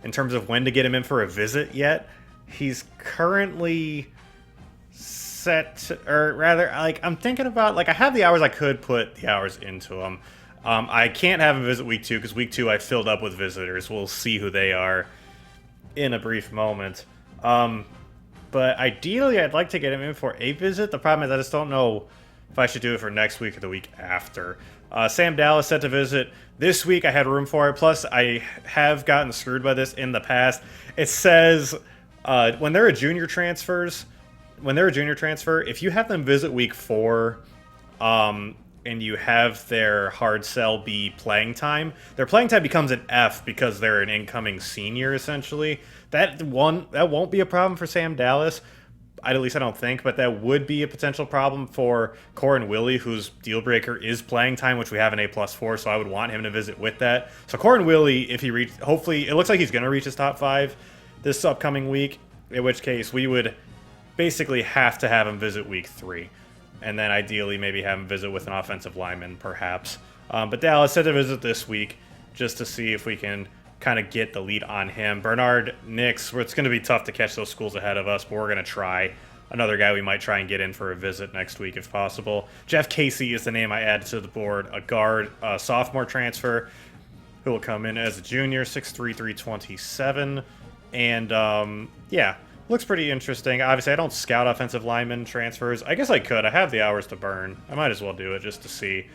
in terms of when to get him in for a visit yet. He's currently set, or rather, like, I'm thinking about, like, I have the hours I could put the hours into him. I can't have him visit week 2 because week 2 I filled up with visitors. We'll see who they are in a brief moment. But ideally, I'd like to get him in for a visit. The problem is I just don't know if I should do it for next week or the week after. Sam Dallas set to visit this week. I had room for it. Plus, I have gotten screwed by this in the past. It says when they're a junior transfer, if you have them visit week 4, and you have their hard sell be playing time, their playing time becomes an F because they're an incoming senior, essentially. That won't be a problem for Sam Dallas, at least I don't think, but that would be a potential problem for Corin Willie, whose deal breaker is playing time, which we have an A+ for, so I would want him to visit with that. So Corin Willie, if he hopefully, it looks like he's going to reach his top 5 this upcoming week, in which case we would basically have to have him visit week 3. And then ideally maybe have him visit with an offensive lineman, perhaps. But Dallas said to visit this week just to see if we can kind of get the lead on him. Bernard Nix, it's going to be tough to catch those schools ahead of us, but we're going to try. Another guy we might try and get in for a visit next week if possible. Jeff Casey is the name I added to the board, a guard, a sophomore transfer who will come in as a junior, 6'3", 327. And, yeah, looks pretty interesting. Obviously, I don't scout offensive lineman transfers. I guess I could. I have the hours to burn. I might as well do it just to see.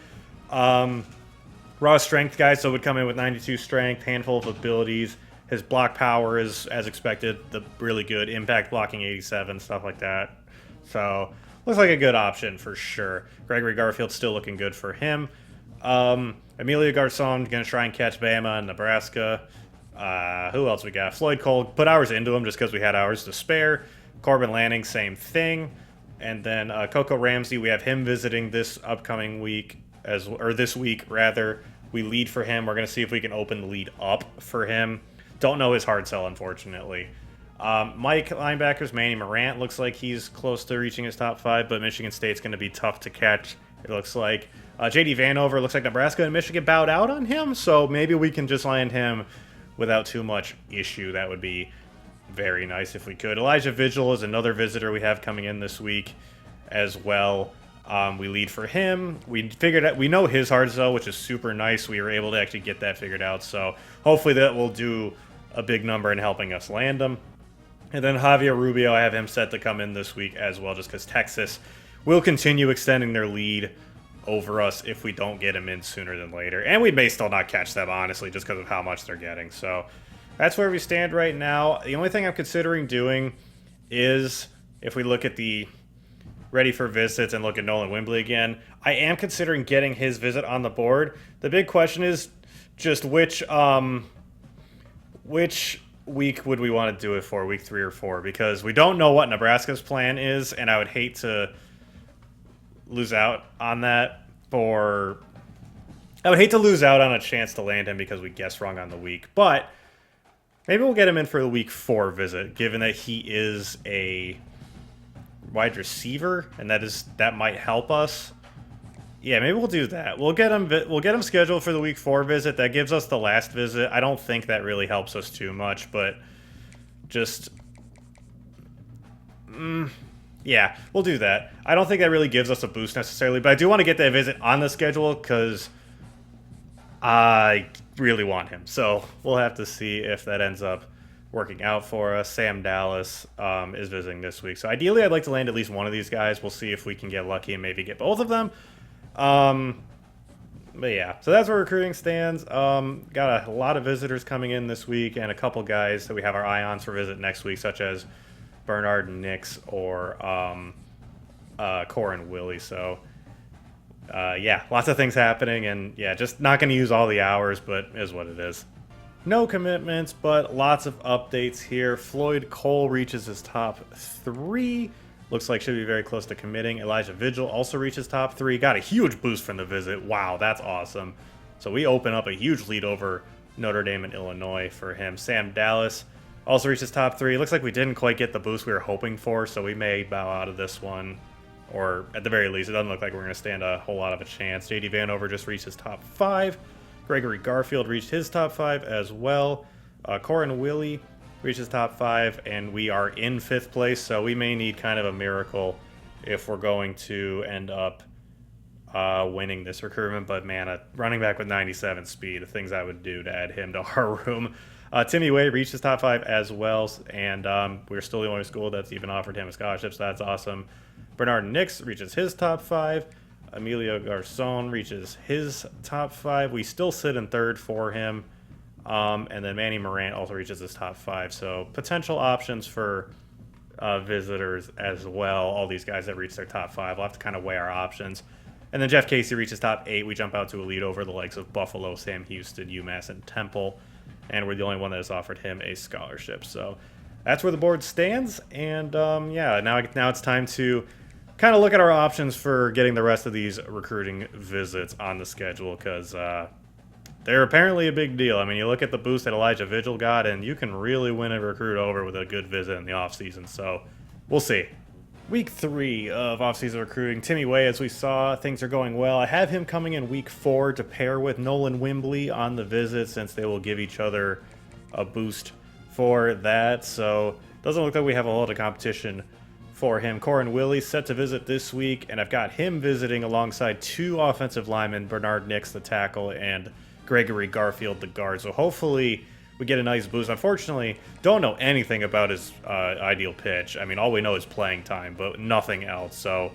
Raw strength guy, so would come in with 92 strength, handful of abilities. His block power is, as expected, the really good. Impact blocking 87, stuff like that. So, looks like a good option for sure. Gregory Garfield's still looking good for him. Emilio Garcon, going to try and catch Bama and Nebraska. Who else we got? Floyd Cole, put hours into him just because we had hours to spare. Corbin Lanning, same thing. And then Coco Ramsey, we have him visiting this upcoming week, this week rather. We lead for him. We're going to see if we can open the lead up for him. Don't know his hard sell, unfortunately. Mike linebackers, Manny Morant looks like he's close to reaching his top 5, but Michigan State's going to be tough to catch, it looks like. J.D. Vanover, looks like Nebraska and Michigan bowed out on him, so maybe we can just land him without too much issue. That would be very nice if we could. Elijah Vigil is another visitor we have coming in this week as well. We lead for him. We figured out, we know his hard sell, which is super nice. We were able to actually get that figured out. So hopefully that will do a big number in helping us land him. And then Javier Rubio, I have him set to come in this week as well, just because Texas will continue extending their lead over us if we don't get him in sooner than later. And we may still not catch them, honestly, just because of how much they're getting. So that's where we stand right now. The only thing I'm considering doing is, if we look at the ready for visits and look at Nolan Wimbley again, I am considering getting his visit on the board. The big question is just which week would we want to do it for, week 3 or 4? Because we don't know what Nebraska's plan is, and I would hate to lose out on that I would hate to lose out on a chance to land him because we guessed wrong on the week. But maybe we'll get him in for the week 4 visit, given that he is a wide receiver, and that might help us. Yeah, maybe we'll do that. We'll get him scheduled for the week 4 visit. That gives us the last visit. I don't think that really helps us too much, but just yeah, we'll do that. I don't think that really gives us a boost necessarily, but I do want to get that visit on the schedule because I really want him. So we'll have to see if that ends up working out for us. Sam Dallas is visiting this week. So ideally, I'd like to land at least one of these guys. We'll see if we can get lucky and maybe get both of them. But yeah, so that's where recruiting stands. Got a lot of visitors coming in this week, and a couple guys that we have our eye on for visit next week, such as Bernard Nix or Corin Willie. So yeah, lots of things happening, and yeah, just not going to use all the hours, but is what it is. No commitments, but lots of updates here. Floyd Cole reaches his top 3. Looks like should be very close to committing. Elijah Vigil also reaches top 3. Got a huge boost from the visit. Wow, that's awesome. So we open up a huge lead over Notre Dame and Illinois for him. Sam Dallas also reaches top 3. Looks like we didn't quite get the boost we were hoping for, so we may bow out of this one. Or at the very least, it doesn't look like we're going to stand a whole lot of a chance. JD Vanover just reaches top 5. Gregory Garfield reached his top 5 as well. Corin Willie reaches top 5, and we are in 5th place, so we may need kind of a miracle if we're going to end up winning this recruitment. But man, a running back with 97 speed, the things I would do to add him to our room. Timmy Way reaches top 5 as well, and we're still the only school that's even offered him a scholarship, so that's awesome. Bernard Nix reaches his top 5. Emilio Garcon reaches his top 5. We still sit in 3rd for him. And then Manny Morant also reaches his top 5. So potential options for visitors as well. All these guys that reach their top 5. We'll have to kind of weigh our options. And then Jeff Casey reaches top 8. We jump out to a lead over the likes of Buffalo, Sam Houston, UMass, and Temple. And we're the only one that has offered him a scholarship. So that's where the board stands. And yeah, now it's time to kind of look at our options for getting the rest of these recruiting visits on the schedule, because they're apparently a big deal. I mean, you look at the boost that Elijah Vigil got, and you can really win a recruit over with a good visit in the offseason. So we'll see. Week 3 of offseason recruiting. Timmy Way, as we saw, things are going well. I have him coming in week 4 to pair with Nolan Wimbley on the visit, since they will give each other a boost for that. So doesn't look like we have a whole lot of competition for him. Corin Willie set to visit this week, and I've got him visiting alongside 2 offensive linemen, Bernard Nix, the tackle, and Gregory Garfield, the guard. So hopefully we get a nice boost. Unfortunately, don't know anything about his ideal pitch. I mean, all we know is playing time, but nothing else. So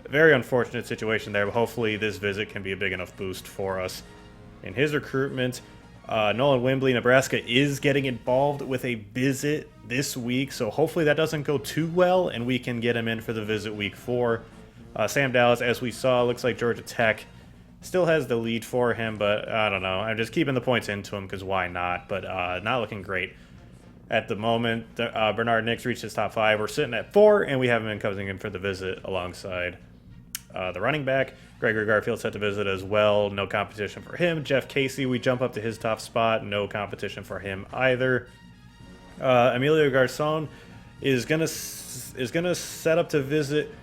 very unfortunate situation there, but hopefully this visit can be a big enough boost for us in his recruitment. Nolan Wimbley, Nebraska, is getting involved with a visit this week, so hopefully that doesn't go too well, and we can get him in for the visit week 4. Sam Dallas, as we saw, looks like Georgia Tech still has the lead for him, but I don't know. I'm just keeping the points into him because why not? But not looking great at the moment. Bernard Nix reached his top 5. We're sitting at 4, and we have him coming in for the visit alongside the running back. Gregory Garfield set to visit as well. No competition for him. Jeff Casey, we jump up to his top spot. No competition for him either. Emilio Garcon is gonna set up to visit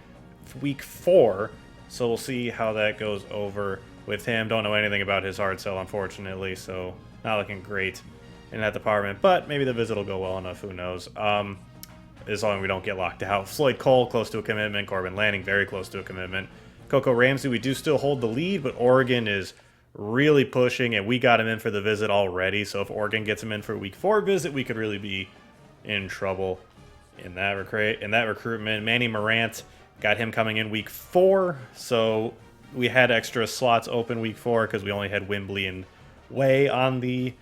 week 4, so we'll see how that goes over with him. Don't know anything about his hard sell, unfortunately, so not looking great in that department. But maybe the visit will go well enough. Who knows? As long as we don't get locked out. Floyd Cole, close to a commitment. Corbin Lanning, very close to a commitment. Coco Ramsey, we do still hold the lead, but Oregon is really pushing, and we got him in for the visit already. So if Oregon gets him in for week 4 visit, we could really be in trouble in that recruitment. Manny Morant, got him coming in week 4, so we had extra slots open week 4 because we only had Wimbley and Way on the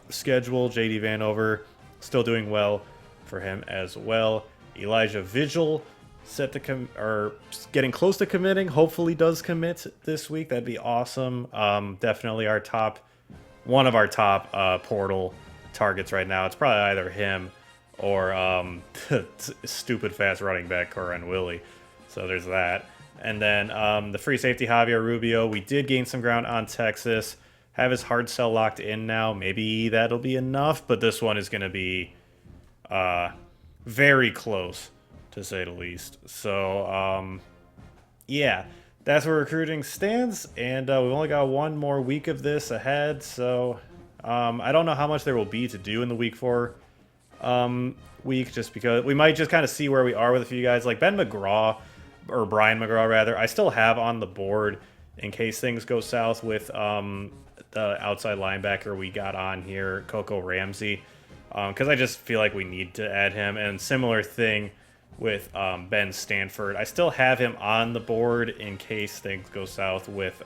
schedule. JD Vanover still doing well for him as well. Elijah Vigil set to getting close to committing. Hopefully does commit this week. That'd be awesome. Definitely one of our top portal targets right now. It's probably either him or stupid fast running back Corin Willie. So there's that. And then the free safety Javier Rubio. We did gain some ground on Texas. Have his hard sell locked in now. Maybe that'll be enough, but this one is going to be very close, to say the least. So, yeah, that's where recruiting stands, and we've only got one more week of this ahead, so I don't know how much there will be to do in the week 4 week, just because we might just kind of see where we are with a few guys. Like Brian McGraw, rather, I still have on the board in case things go south with the outside linebacker we got on here, Coco Ramsey, because I just feel like we need to add him. And similar thing with Ben Stanford. I still have him on the board in case things go south with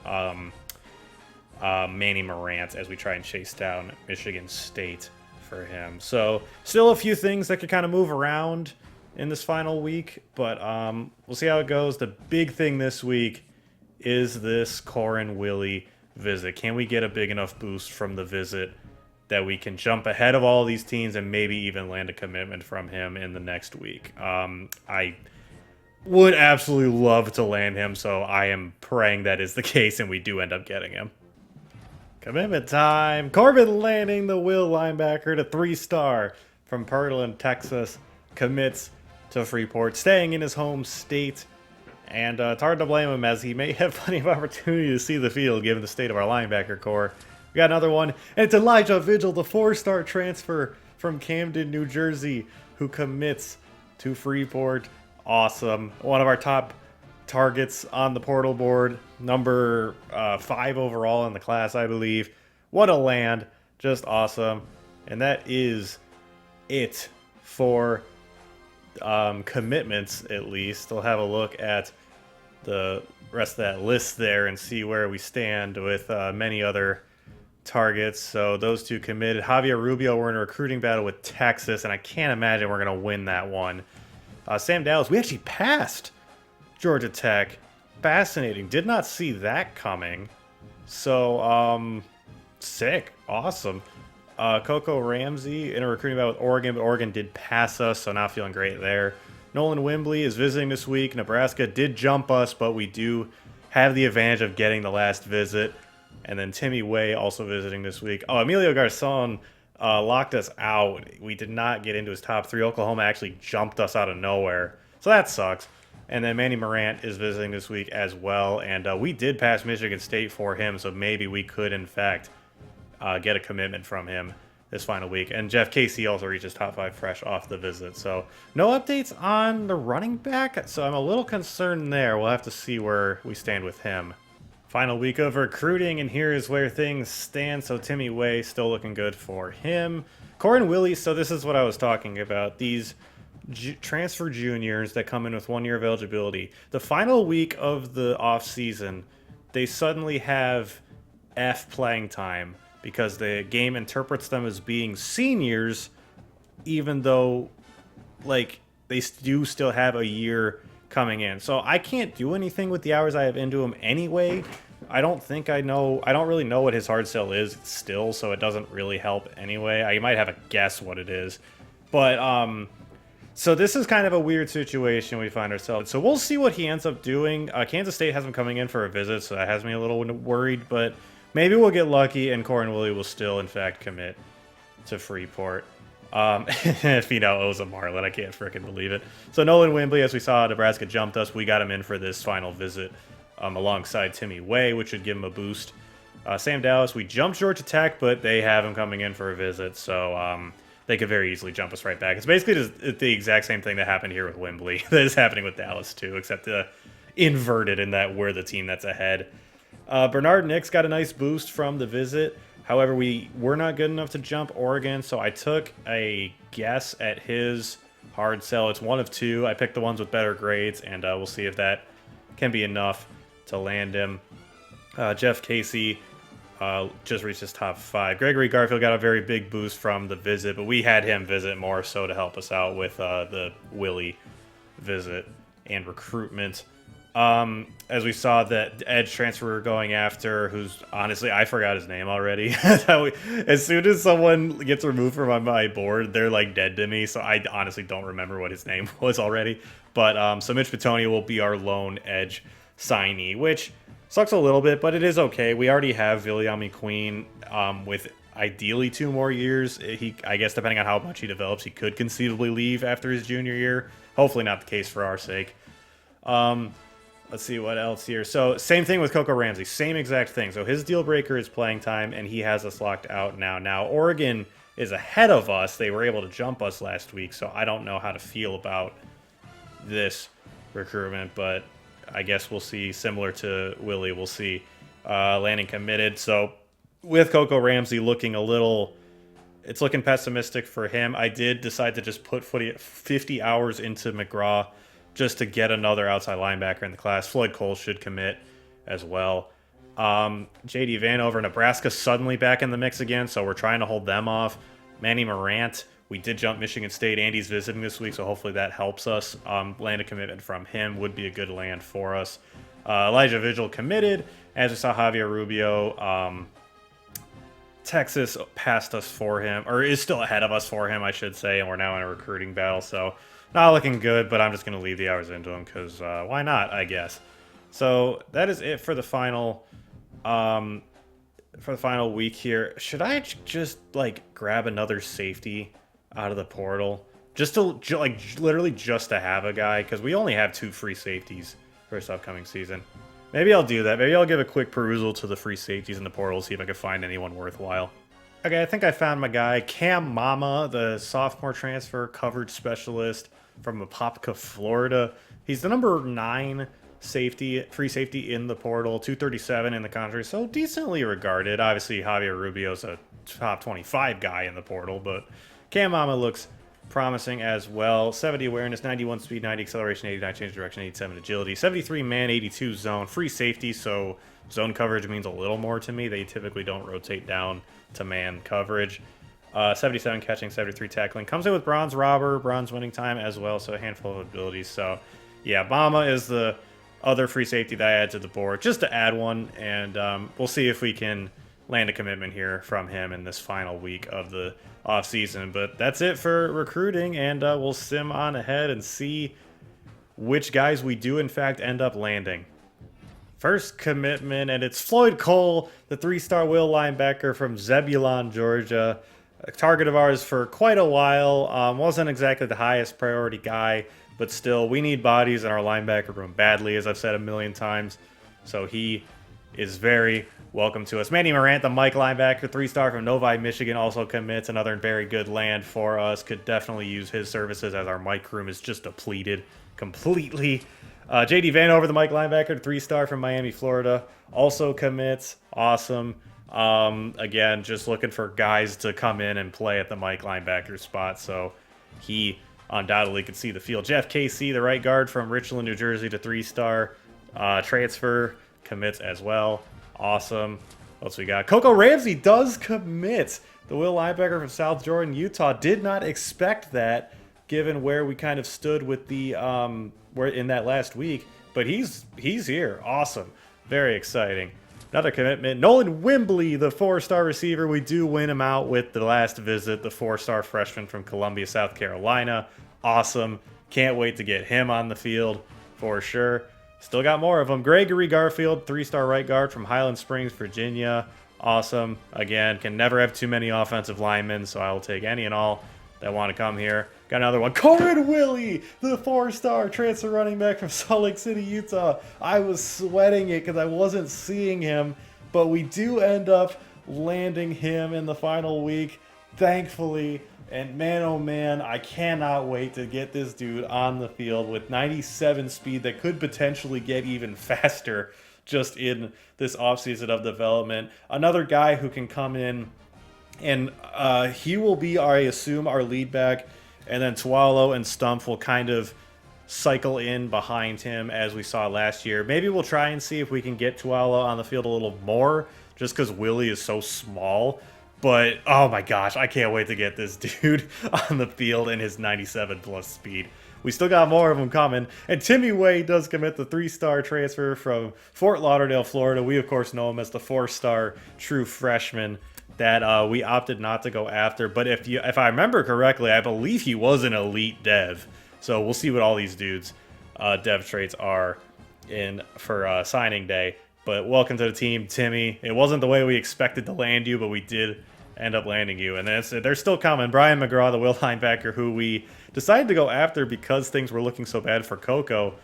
Manny Morant as we try and chase down Michigan State for him. So still a few things that could kind of move around in this final week, but we'll see how it goes. The big thing this week is this Corin Willie visit. Can we get a big enough boost from the visit that we can jump ahead of all these teams and maybe even land a commitment from him in the next week? I would absolutely love to land him, so I am praying that is the case and we do end up getting him. Commitment time. Corbin landing the Will linebacker to 3-star from Pearland, Texas. Commits to Freeport, staying in his home state. And it's hard to blame him, as he may have plenty of opportunity to see the field given the state of our linebacker core. We got another one, and it's Elijah Vigil, the 4-star transfer from Camden, New Jersey, who commits to Freeport. Awesome. One of our top targets on the portal board, number 5 overall in the class, I believe. What a land. Just awesome. And that is it for commitments, at least. We'll have a look at the rest of that list there and see where we stand with many other targets. So those two committed. Javier Rubio, we're in a recruiting battle with Texas, and I can't imagine we're going to win that one. Sam Dallas, we actually passed Georgia Tech. Fascinating. Did not see that coming. So, sick. Awesome. Coco Ramsey in a recruiting battle with Oregon, but Oregon did pass us, so not feeling great there. Nolan Wimbley is visiting this week. Nebraska did jump us, but we do have the advantage of getting the last visit. And then Timmy Way also visiting this week. Oh, Emilio Garzon locked us out. We did not get into his top 3. Oklahoma actually jumped us out of nowhere. So that sucks. And then Manny Morant is visiting this week as well. And we did pass Michigan State for him, so maybe we could, in fact, get a commitment from him this final week. And Jeff Casey also reaches top 5 fresh off the visit. So no updates on the running back, so I'm a little concerned there. We'll have to see where we stand with him. Final week of recruiting, and here is where things stand. So Timmy Way still looking good for him. Corin Willie, so this is what I was talking about. These transfer juniors that come in with 1 year of eligibility. The final week of the offseason, they suddenly have F playing time because the game interprets them as being seniors, even though, like, they do still have a year coming in. So I can't do anything with the hours I have into him anyway. I don't really know what his hard sell is still, so it doesn't really help anyway. I might have a guess what it is. But, so this is kind of a weird situation we find ourselves. So we'll see what he ends up doing. Kansas State has him coming in for a visit, so that has me a little worried, but maybe we'll get lucky and Corin Willie will still, in fact, commit to Freeport. If he now owes a Marlin, I can't freaking believe it. So Nolan Wimbley, as we saw, Nebraska jumped us. We got him in for this final visit alongside Timmy Way, which would give him a boost. Sam Dallas, we jumped Georgia Tech, but they have him coming in for a visit, so they could very easily jump us right back. It's basically just the exact same thing that happened here with Wimbley that is happening with Dallas too, except inverted in that we're the team that's ahead. Bernard Nix got a nice boost from the visit. However, we were not good enough to jump Oregon, so I took a guess at his hard sell. It's 1 of 2. I picked the ones with better grades, and we'll see if that can be enough to land him. Jeff Casey just reached his top 5. Gregory Garfield got a very big boost from the visit, but we had him visit more so to help us out with the Willie visit and recruitment. As we saw that edge transfer we were going after, who's honestly, I forgot his name already. As soon as someone gets removed from my board, they're like dead to me. So I honestly don't remember what his name was already. But so Mitch Petonio will be our lone edge signee, which sucks a little bit, but it is okay. We already have Viliami Queen with ideally 2 more years. I guess depending on how much he develops, he could conceivably leave after his junior year. Hopefully not the case for our sake. Let's see what else here. So same thing with Coco Ramsey, same exact thing. So his deal breaker is playing time, and he has us locked out now. Now Oregon is ahead of us. They were able to jump us last week, so I don't know how to feel about this recruitment, but I guess we'll see. Similar to Willie, we'll see. Landing committed. So with Coco Ramsey looking it's looking pessimistic for him. I did decide to just put 50 hours into McGraw just to get another outside linebacker in the class. Floyd Cole should commit as well. JD Vanover, Nebraska suddenly back in the mix again, so we're trying to hold them off. Manny Morant, we did jump Michigan State. Andy's visiting this week, so hopefully that helps us. Land a commitment from him would be a good land for us. Elijah Vigil committed. As we saw, Javier Rubio. Texas passed us for him, or is still ahead of us for him, I should say, and we're now in a recruiting battle, so not looking good, but I'm just going to leave the hours into him because why not, I guess. So that is it for the final week here. Should I just like grab another safety out of the portal just to literally just to have a guy, because we only have 2 free safeties for this upcoming season? Maybe I'll do that. Maybe I'll give a quick perusal to the free safeties in the portal, see if I can find anyone worthwhile. Okay, I think I found my guy, Cam Mama, the sophomore transfer coverage specialist from Apopka, Florida. He's the number 9 safety, free safety in the portal, 237 in the country, so decently regarded. Obviously, Javier Rubio's a top 25 guy in the portal, but Cam Mama looks promising as well. 70 awareness, 91 speed, 90 acceleration, 89 change direction, 87 agility, 73 man, 82 zone, free safety, so zone coverage means a little more to me. They typically don't rotate down to man coverage. 77 catching, 73 tackling. Comes in with bronze robber, bronze winning time as well, so a handful of abilities. So yeah, Mama is the other free safety that I add to the board, just to add one, and we'll see if we can land a commitment here from him in this final week of the offseason. But that's it for recruiting, and we'll sim on ahead and see which guys we do in fact end up landing. First commitment, and it's Floyd Cole, the 3-star will linebacker from Zebulon, Georgia. A target of ours for quite a while. Wasn't exactly the highest priority guy, but still, we need bodies in our linebacker room badly, as I've said a million times. So he is very welcome to us. Manny Morant, the Mike linebacker, 3-star from Novi, Michigan, also commits. Another very good land for us. Could definitely use his services, as our Mike room is just depleted completely. JD Vanover, the Mike linebacker, 3-star from Miami, Florida, also commits. Awesome. Again, just looking for guys to come in and play at the Mike linebacker spot, so he undoubtedly could see the field. Jeff Casey, the right guard from Richland, New Jersey, to 3-star transfer, commits as well. Awesome. What else we got? Coco Ramsey does commit. The will linebacker from South Jordan, Utah. Did not expect that, given where we kind of stood with the where in that last week, but he's here. Awesome. Very exciting. Another commitment. Nolan Wimbley, the 4-star receiver. We do win him out with the last visit, the 4-star freshman from Columbia, South Carolina. Awesome. Can't wait to get him on the field for sure. Still got more of them. Gregory Garfield, 3-star right guard from Highland Springs, Virginia. Awesome. Again, can never have too many offensive linemen, so I will take any and all that want to come here. Got another one. Corin Willie, the 4-star transfer running back from Salt Lake City, Utah. I was sweating it because I wasn't seeing him, but we do end up landing him in the final week, thankfully. And man, oh man, I cannot wait to get this dude on the field with 97 speed that could potentially get even faster just in this offseason of development. Another guy who can come in, and he will be, I assume, our lead back, and then Tualo and Stumpf will kind of cycle in behind him as we saw last year. Maybe we'll try and see if we can get Tualo on the field a little more, just because Willie is so small. But, oh my gosh, I can't wait to get this dude on the field in his 97-plus speed. We still got more of them coming. And Timmy Way does commit, the 3-star transfer from Fort Lauderdale, Florida. We, of course, know him as the 4-star true freshman that we opted not to go after. But if I remember correctly, I believe he was an elite dev. So we'll see what all these dudes' dev traits are in for signing day. But welcome to the team, Timmy. It wasn't the way we expected to land you, but we did end up landing you. And they're still coming. Brian McGraw, the will linebacker, who we decided to go after because things were looking so bad for Coco,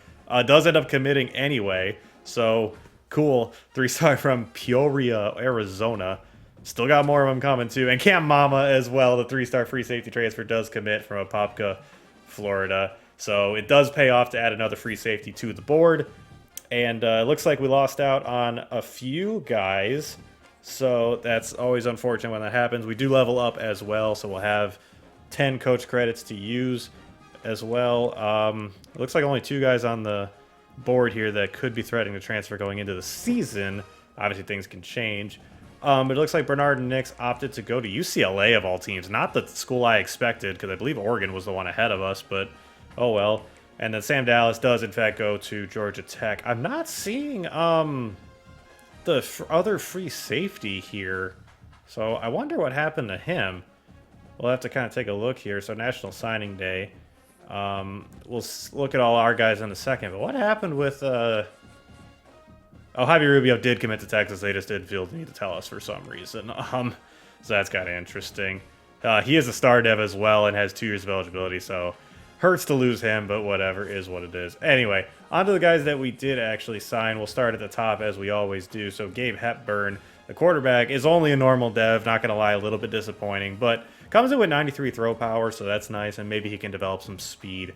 does end up committing anyway. So cool. 3-star from Peoria, Arizona. Still got more of them coming too. And Cam Mama as well, the 3-star free safety transfer, does commit from Apopka, Florida. So it does pay off to add another free safety to the board. And it looks like we lost out on a few guys. So that's always unfortunate when that happens. We do level up as well, so we'll have 10 coach credits to use as well. It looks like only 2 guys on the board here that could be threatening to transfer going into the season. Obviously, things can change. But it looks like Bernard Nix opted to go to UCLA of all teams. Not the school I expected, because I believe Oregon was the one ahead of us, but oh well. And then Sam Dallas does, in fact, go to Georgia Tech. I'm not seeing the other free safety here, so I wonder what happened to him. We'll have to kind of take a look here. So National Signing Day. We'll look at all our guys in a second, but what happened with... Oh, Javi Rubio did commit to Texas. They just didn't feel the need to tell us for some reason. So that's kind of interesting. He is a star dev as well and has 2 years of eligibility, so hurts to lose him, but whatever, is what it is. Anyway, on to the guys that we did actually sign. We'll start at the top as we always do. So Gabe Hepburn, the quarterback, is only a normal dev. Not going to lie, a little bit disappointing, but comes in with 93 throw power, so that's nice, and maybe he can develop some speed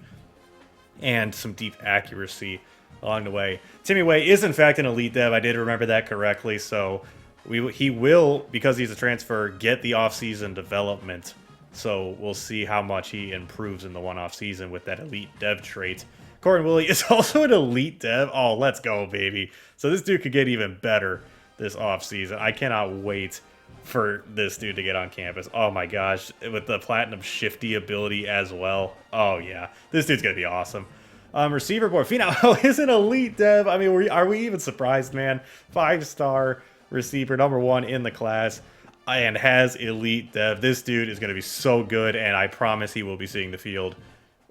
and some deep accuracy along the way. Timmy Way is, in fact, an elite dev. I did remember that correctly, so he will, because he's a transfer, get the offseason development. So we'll see how much he improves in the one-off season with that elite dev trait. Corbin Willie is also an elite dev. Oh, let's go, baby. So this dude could get even better this offseason. I cannot wait for this dude to get on campus. Oh my gosh, with the platinum shifty ability as well. Oh yeah, this dude's gonna be awesome. Receiver boy Finau is an elite dev. I mean, are we even surprised, man? 5-star receiver, #1 in the class, and has elite dev. This dude is gonna be so good, and I promise he will be seeing the field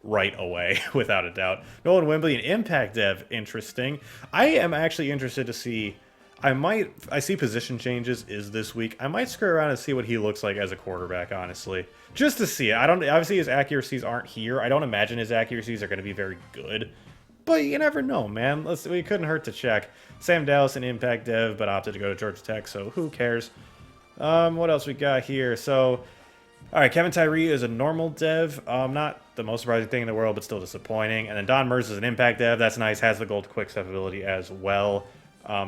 right away, without a doubt. Nolan Wembley, an impact dev. Interesting. I am actually interested to see. I see position changes is this week. I might screw around and see what he looks like as a quarterback, honestly. Just to see it. Obviously his accuracies aren't here. I don't imagine his accuracies are going to be very good. But you never know, man. We couldn't hurt to check. Sam Dallas, an impact dev, but opted to go to Georgia Tech, so who cares? What else we got here? So, alright, Kevin Tyree is a normal dev. Not the most surprising thing in the world, but still disappointing. And then Don Merz is an impact dev. That's nice. Has the gold quick step ability as well.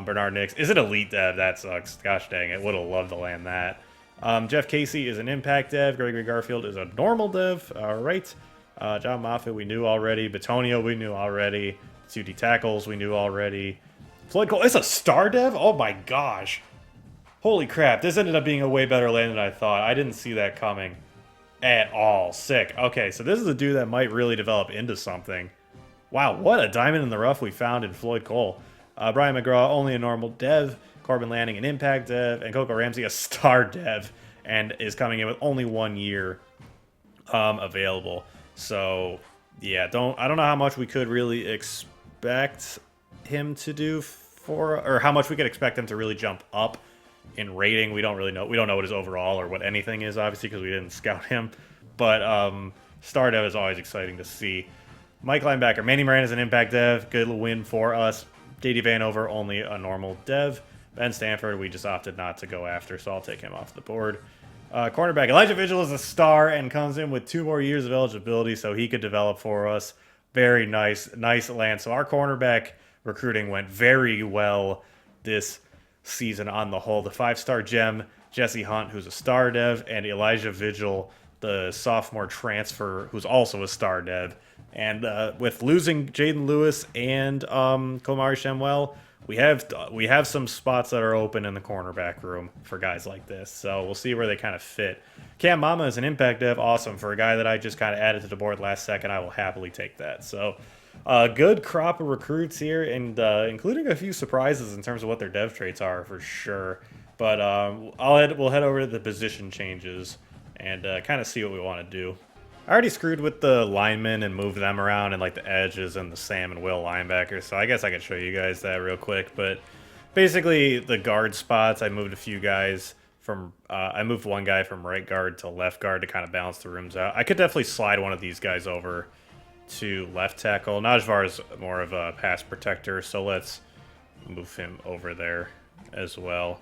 Bernard Nix is an elite dev. That sucks. Gosh dang it. Would have loved to land that. Jeff Casey is an impact dev. Gregory Garfield is a normal dev. All right. John Moffitt we knew already. Batonio we knew already. 2D tackles we knew already. Floyd Cole is a star dev? Oh my gosh. Holy crap. This ended up being a way better land than I thought. I didn't see that coming at all. Sick. Okay, so this is a dude that might really develop into something. Wow, what a diamond in the rough we found in Floyd Cole. Brian McGraw, only a normal dev. Corbin Lanning, an impact dev. And Coco Ramsey, a star dev. And is coming in with only 1 year available. So, yeah, I don't know how much we could really expect him to do or how much we could expect him to really jump up in rating. We don't really know. We don't know what his overall or what anything is, obviously, because we didn't scout him. But star dev is always exciting to see. Mike linebacker, Manny Moran is an impact dev. Good win for us. JD Vanover, only a normal dev. Ben Stanford, we just opted not to go after, so I'll take him off the board. Cornerback, Elijah Vigil is a star and comes in with 2 more years of eligibility, so he could develop for us. Very nice land. So our cornerback recruiting went very well this season on the whole. The 5-star gem, Jesse Hunt, who's a star dev, and Elijah Vigil, the sophomore transfer, who's also a star dev. And with losing Jaden Lewis and Komari Shamwell, we have some spots that are open in the cornerback room for guys like this. So we'll see where they kind of fit. Cam Mama is an impact dev. Awesome. For a guy that I just kind of added to the board last second, I will happily take that. So good crop of recruits here, and including a few surprises in terms of what their dev traits are for sure. But we'll head over to the position changes and kind of see what we want to do. I already screwed with the linemen and moved them around and like the edges and the Sam and Will linebackers, so I guess I could show you guys that real quick. But basically the guard spots, I moved a few guys from, I moved one guy from right guard to left guard to kind of balance the rooms out. I could definitely slide one of these guys over to left tackle. Najvar is more of a pass protector, so let's move him over there as well.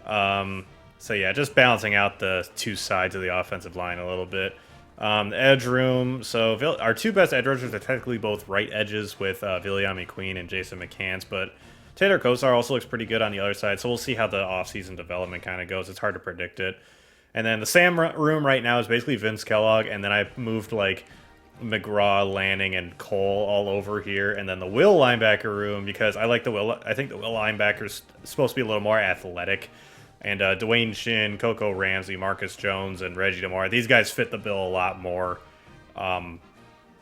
So yeah, just balancing out the 2 sides of the offensive line a little bit. The edge room, so our 2 best edge rushers are technically both right edges with Viliami Queen and Jason McCants, but Taylor Kosar also looks pretty good on the other side, so we'll see how the offseason development kind of goes. It's hard to predict it. And then the Sam room right now is basically Vince Kellogg, and then I moved like McGraw, Lanning, and Cole all over here, and then the Will linebacker room because I like the Will. I think the Will linebacker's supposed to be a little more athletic, and Dwayne Shin, Coco Ramsey, Marcus Jones, and Reggie DeMar. These guys fit the bill a lot more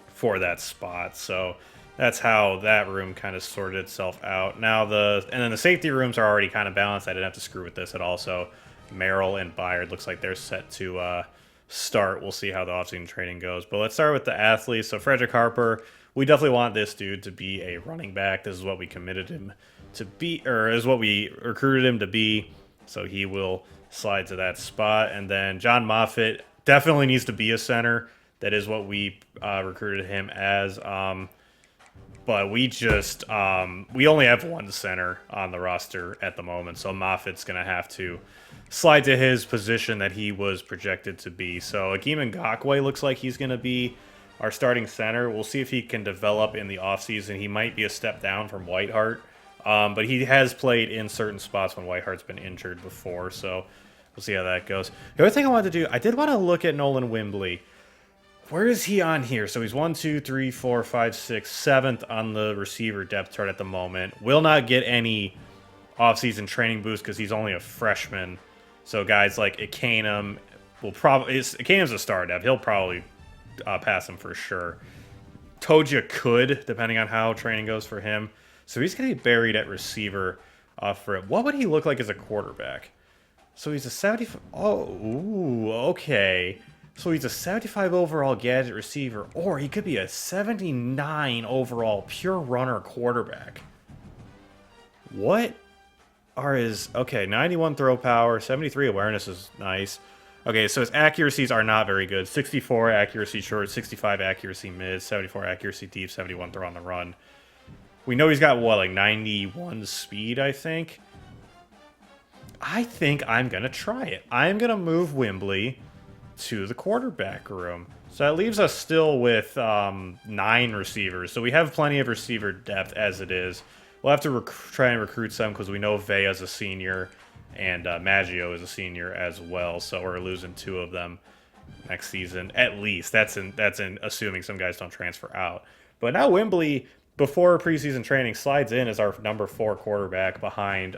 for that spot. So that's how that room kind of sorted itself out. Now and then the safety rooms are already kind of balanced. I didn't have to screw with this at all. So Merrill and Byard looks like they're set to start. We'll see how the offseason training goes. But let's start with the athletes. So Frederick Harper, we definitely want this dude to be a running back. This is what we committed him to be, or is what we recruited him to be. So he will slide to that spot. And then John Moffitt definitely needs to be a center. That is what we recruited him as. But we just, we only have one center on the roster at the moment. So Moffitt's going to have to slide to his position that he was projected to be. So Akeem Ngakwe looks like he's going to be our starting center. We'll see if he can develop in the offseason. He might be a step down from Whiteheart. But he has played in certain spots when Whitehart's been injured before. So we'll see how that goes. The other thing I wanted to do, I did want to look at Nolan Wimbley. Where is he on here? So he's 1, 2, 3, 4, 5, 6, 7th on the receiver depth chart at the moment. Will not get any offseason training boost because he's only a freshman. So guys like Ikanem will probably... Ikanem's a star depth. He'll probably pass him for sure. Toja could, depending on how training goes for him. So he's going to be buried at receiver for it. What would he look like as a quarterback? So he's a 75... Oh, ooh, okay. So he's a 75 overall gadget receiver, or he could be a 79 overall pure runner quarterback. What are his... Okay, 91 throw power, 73 awareness is nice. Okay, so his accuracies are not very good. 64 accuracy short, 65 accuracy mid, 74 accuracy deep, 71 throw on the run. We know he's got, what, like 91 speed, I think? I think I'm going to try it. I'm going to move Wimbley to the quarterback room. So that leaves us still with 9 receivers. So we have plenty of receiver depth as it is. We'll have to try and recruit some because we know Vea's a senior and Maggio is a senior as well. So we're losing 2 of them next season at least. That's in assuming some guys don't transfer out. But now Wimbley, before preseason training, slides in as our number 4 quarterback behind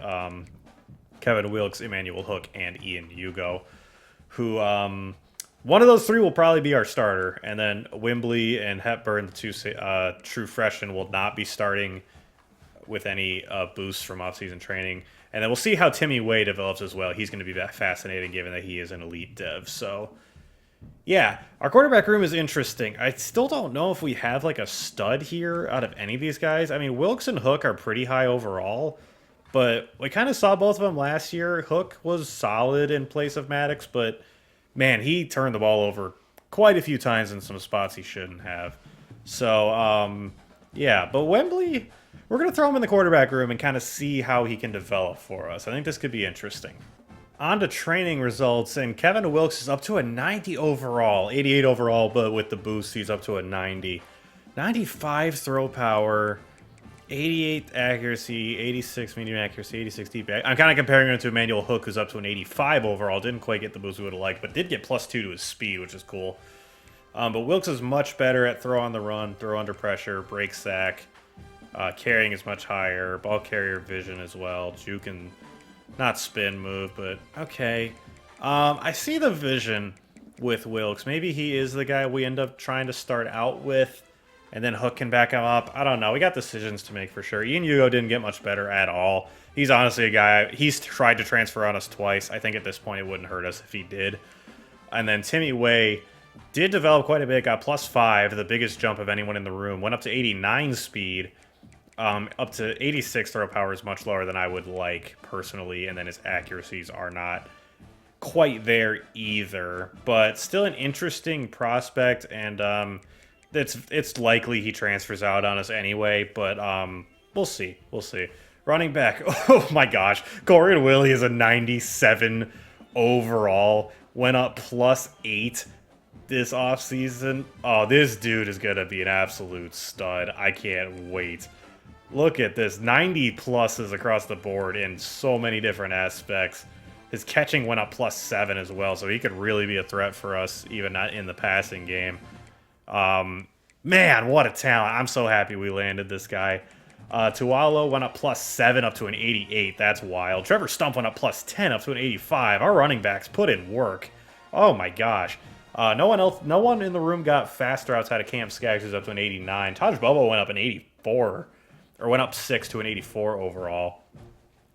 Kevin Wilkes, Emmanuel Hook, and Ian Hugo, who one of those 3 will probably be our starter, and then Wimbley and Hepburn, the 2 true freshmen, will not be starting with any boosts from offseason training. And then we'll see how Timmy Way develops as well. He's going to be fascinating given that he is an elite dev. So, yeah, our quarterback room is interesting. I still don't know if we have like a stud here out of any of these guys. I mean, Wilkes and Hook are pretty high overall, but we kind of saw both of them last year. Hook was solid in place of Maddox, but man, he turned the ball over quite a few times in some spots he shouldn't have. So, yeah, but Wembley, we're going to throw him in the quarterback room and kind of see how he can develop for us. I think this could be interesting. On to training results, and Kevin Wilkes is up to a 90 overall, 88 overall, but with the boost, he's up to a 90. 95 throw power, 88 accuracy, 86 medium accuracy, 86 deep. I'm kind of comparing him to Emmanuel Hook, who's up to an 85 overall. Didn't quite get the boost we would have liked, but did get +2 to his speed, which is cool. But Wilkes is much better at throw on the run, throw under pressure, break sack. Carrying is much higher. Ball carrier vision as well. Juke and not spin move, but okay. I see the vision with Wilkes. Maybe he is the guy we end up trying to start out with, and then Hook can back him up. I don't know. We got decisions to make for sure. Ian Hugo didn't get much better at all. He's honestly a guy, he's tried to transfer on us twice. I think at this point it wouldn't hurt us if he did. And then Timmy Way did develop quite a bit, got +5, the biggest jump of anyone in the room. Went up to 89 speed. Up to 86 throw power is much lower than I would like personally, and then his accuracies are not quite there either. But still an interesting prospect, and it's likely he transfers out on us anyway. But we'll see, Running back, oh my gosh, Corian Willie is a 97 overall, went up +8 this offseason. Oh, this dude is gonna be an absolute stud. I can't wait. Look at this, 90 pluses across the board in so many different aspects. His catching went up +7 as well, so he could really be a threat for us, even not in the passing game. Man, what a talent. I'm so happy we landed this guy. Tualo went up +7 up to an 88. That's wild. Trevor Stump went up +10 up to an 85. Our running backs put in work. Oh my gosh. No one in the room got faster outside of Cam Skaggs, who's up to an 89. Taj Bobo went up an 84, or went up 6 to an 84 overall.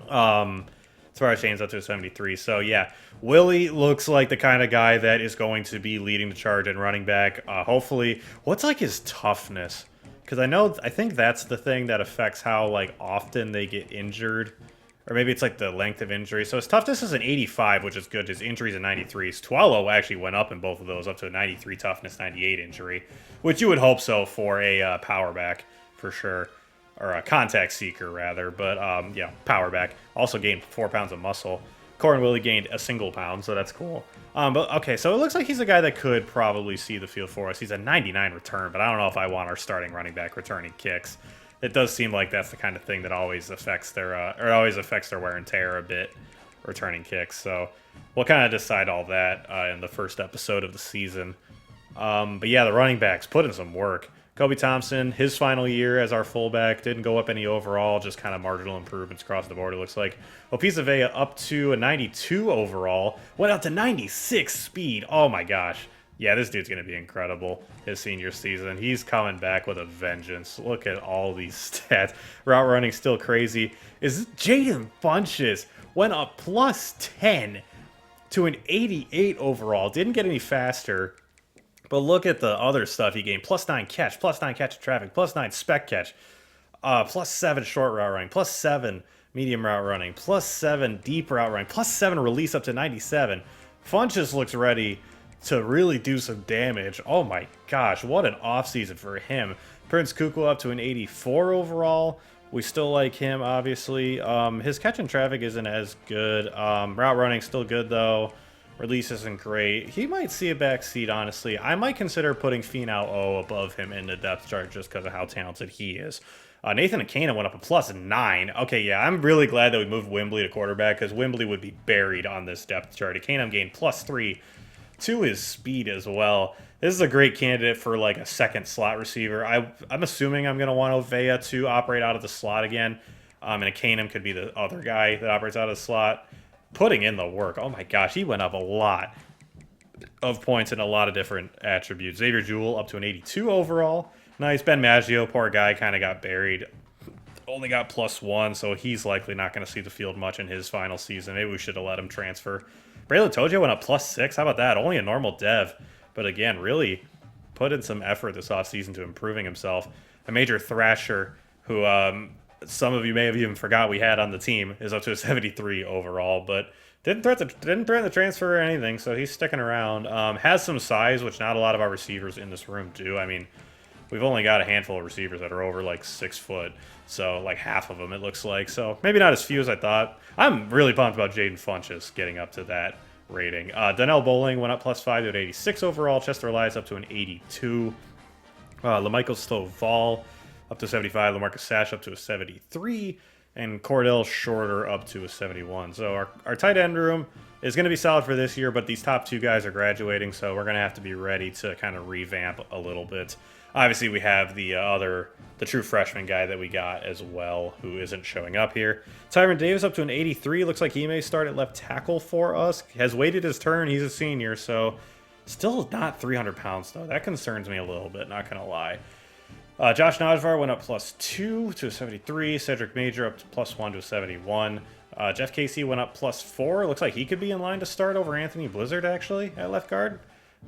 As far as Shane's up to a 73. So yeah, Willie looks like the kind of guy that is going to be leading the charge in running back. Hopefully, what's like his toughness? Because I think that's the thing that affects how like often they get injured, or maybe it's like the length of injury. So his toughness is an 85, which is good. His injuries in 93s. Tualo actually went up in both of those, up to a 93 toughness, 98 injury, which you would hope so for a power back for sure, or a contact seeker rather. But yeah, power back. Also gained 4 pounds of muscle. Corin Willie gained a single pound, so that's cool. But okay, so it looks like he's a guy that could probably see the field for us. He's a 99 return, but I don't know if I want our starting running back returning kicks. It does seem like that's the kind of thing that always affects their wear and tear a bit, returning kicks. So we'll kind of decide all that in the first episode of the season. But yeah, the running backs put in some work. Kobe Thompson, his final year as our fullback, didn't go up any overall, just kind of marginal improvements across the board, it looks like. Opisa up to a 92 overall, went out to 96 speed. Oh my gosh. Yeah, this dude's going to be incredible his senior season. He's coming back with a vengeance. Look at all these stats. Route running still crazy. Is Jaden Funches went up +10 to an 88 overall. Didn't get any faster. But look at the other stuff he gained. +9 catch, +9 catch of traffic, +9 spec catch, +7 short route running, +7 medium route running, +7 deep route running, +7 release up to 97. Funches looks ready to really do some damage. Oh my gosh, what an offseason for him. Prince Kuku up to an 84 overall. We still like him, obviously. His catch in traffic isn't as good. Route running still good, though. Release isn't great. He might see a backseat, honestly. I might consider putting Finau O above him in the depth chart just because of how talented he is. Nathan Akana went up a +9. Okay, yeah, I'm really glad that we moved Wembley to quarterback because Wembley would be buried on this depth chart. Akana gained +3 to his speed as well. This is a great candidate for like a second slot receiver. I'm assuming I'm going to want Ovea to operate out of the slot again. And Akana could be the other guy that operates out of the slot. Putting in the work. Oh my gosh, he went up a lot of points in a lot of different attributes. Xavier Jewell up to an 82 overall. Nice. Ben Maggio, poor guy, kind of got buried. Only got +1, so he's likely not going to see the field much in his final season. Maybe we should have let him transfer. Braylon Tojo went up +6. How about that? Only a normal dev. But again, really put in some effort this offseason to improving himself. A major thrasher who some of you may have even forgot we had on the team is up to a 73 overall, but didn't threaten the transfer or anything, so he's sticking around. Has some size, which not a lot of our receivers in this room do. I mean, we've only got a handful of receivers that are over like 6 foot, so like half of them it looks like. So maybe not as few as I thought. I'm really pumped about Jaden Funches getting up to that rating. Donnell Bowling went up +5 to an 86 overall. Chester Elias up to an 82. LaMichael Stovall up to 75, LaMarcus Sash up to a 73, and Cordell Shorter up to a 71. So our tight end room is going to be solid for this year, but these top 2 guys are graduating, so we're going to have to be ready to kind of revamp a little bit. Obviously, we have the true freshman guy that we got as well, who isn't showing up here. Tyron Davis up to an 83. Looks like he may start at left tackle for us. Has waited his turn. He's a senior, so still not 300 pounds, though. That concerns me a little bit, not going to lie. Josh Najvar went up +2 to a 73. Cedric Major up to +1 to a 71. Jeff Casey went up +4. Looks like he could be in line to start over Anthony Blizzard, actually, at left guard.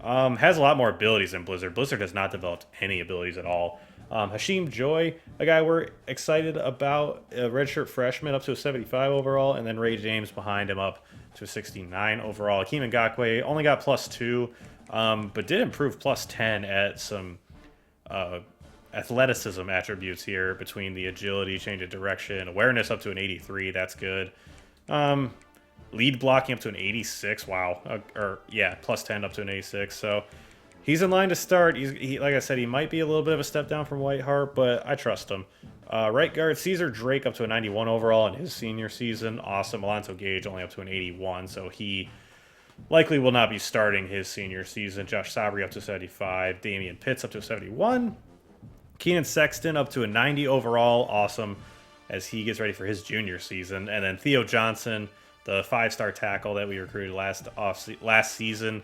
Has a lot more abilities than Blizzard. Blizzard has not developed any abilities at all. Hashim Joy, a guy we're excited about, a redshirt freshman, up to a 75 overall, and then Ray James behind him up to a 69 overall. Akeem Ngakwe only got +2, but did improve +10 at some athleticism attributes here between the agility, change of direction, awareness up to an 83. That's good. Lead blocking up to an 86. Wow. +10 up to an 86. So he's in line to start. He like I said, he might be a little bit of a step down from Whiteheart, but I trust him. Right guard, Caesar Drake up to a 91 overall in his senior season. Awesome. Alonso Gage only up to an 81. So he likely will not be starting his senior season. Josh Sabri up to 75. Damian Pitts up to 71. Keenan Sexton up to a 90 overall. Awesome as he gets ready for his junior season. And then Theo Johnson, the 5-star tackle that we recruited last season,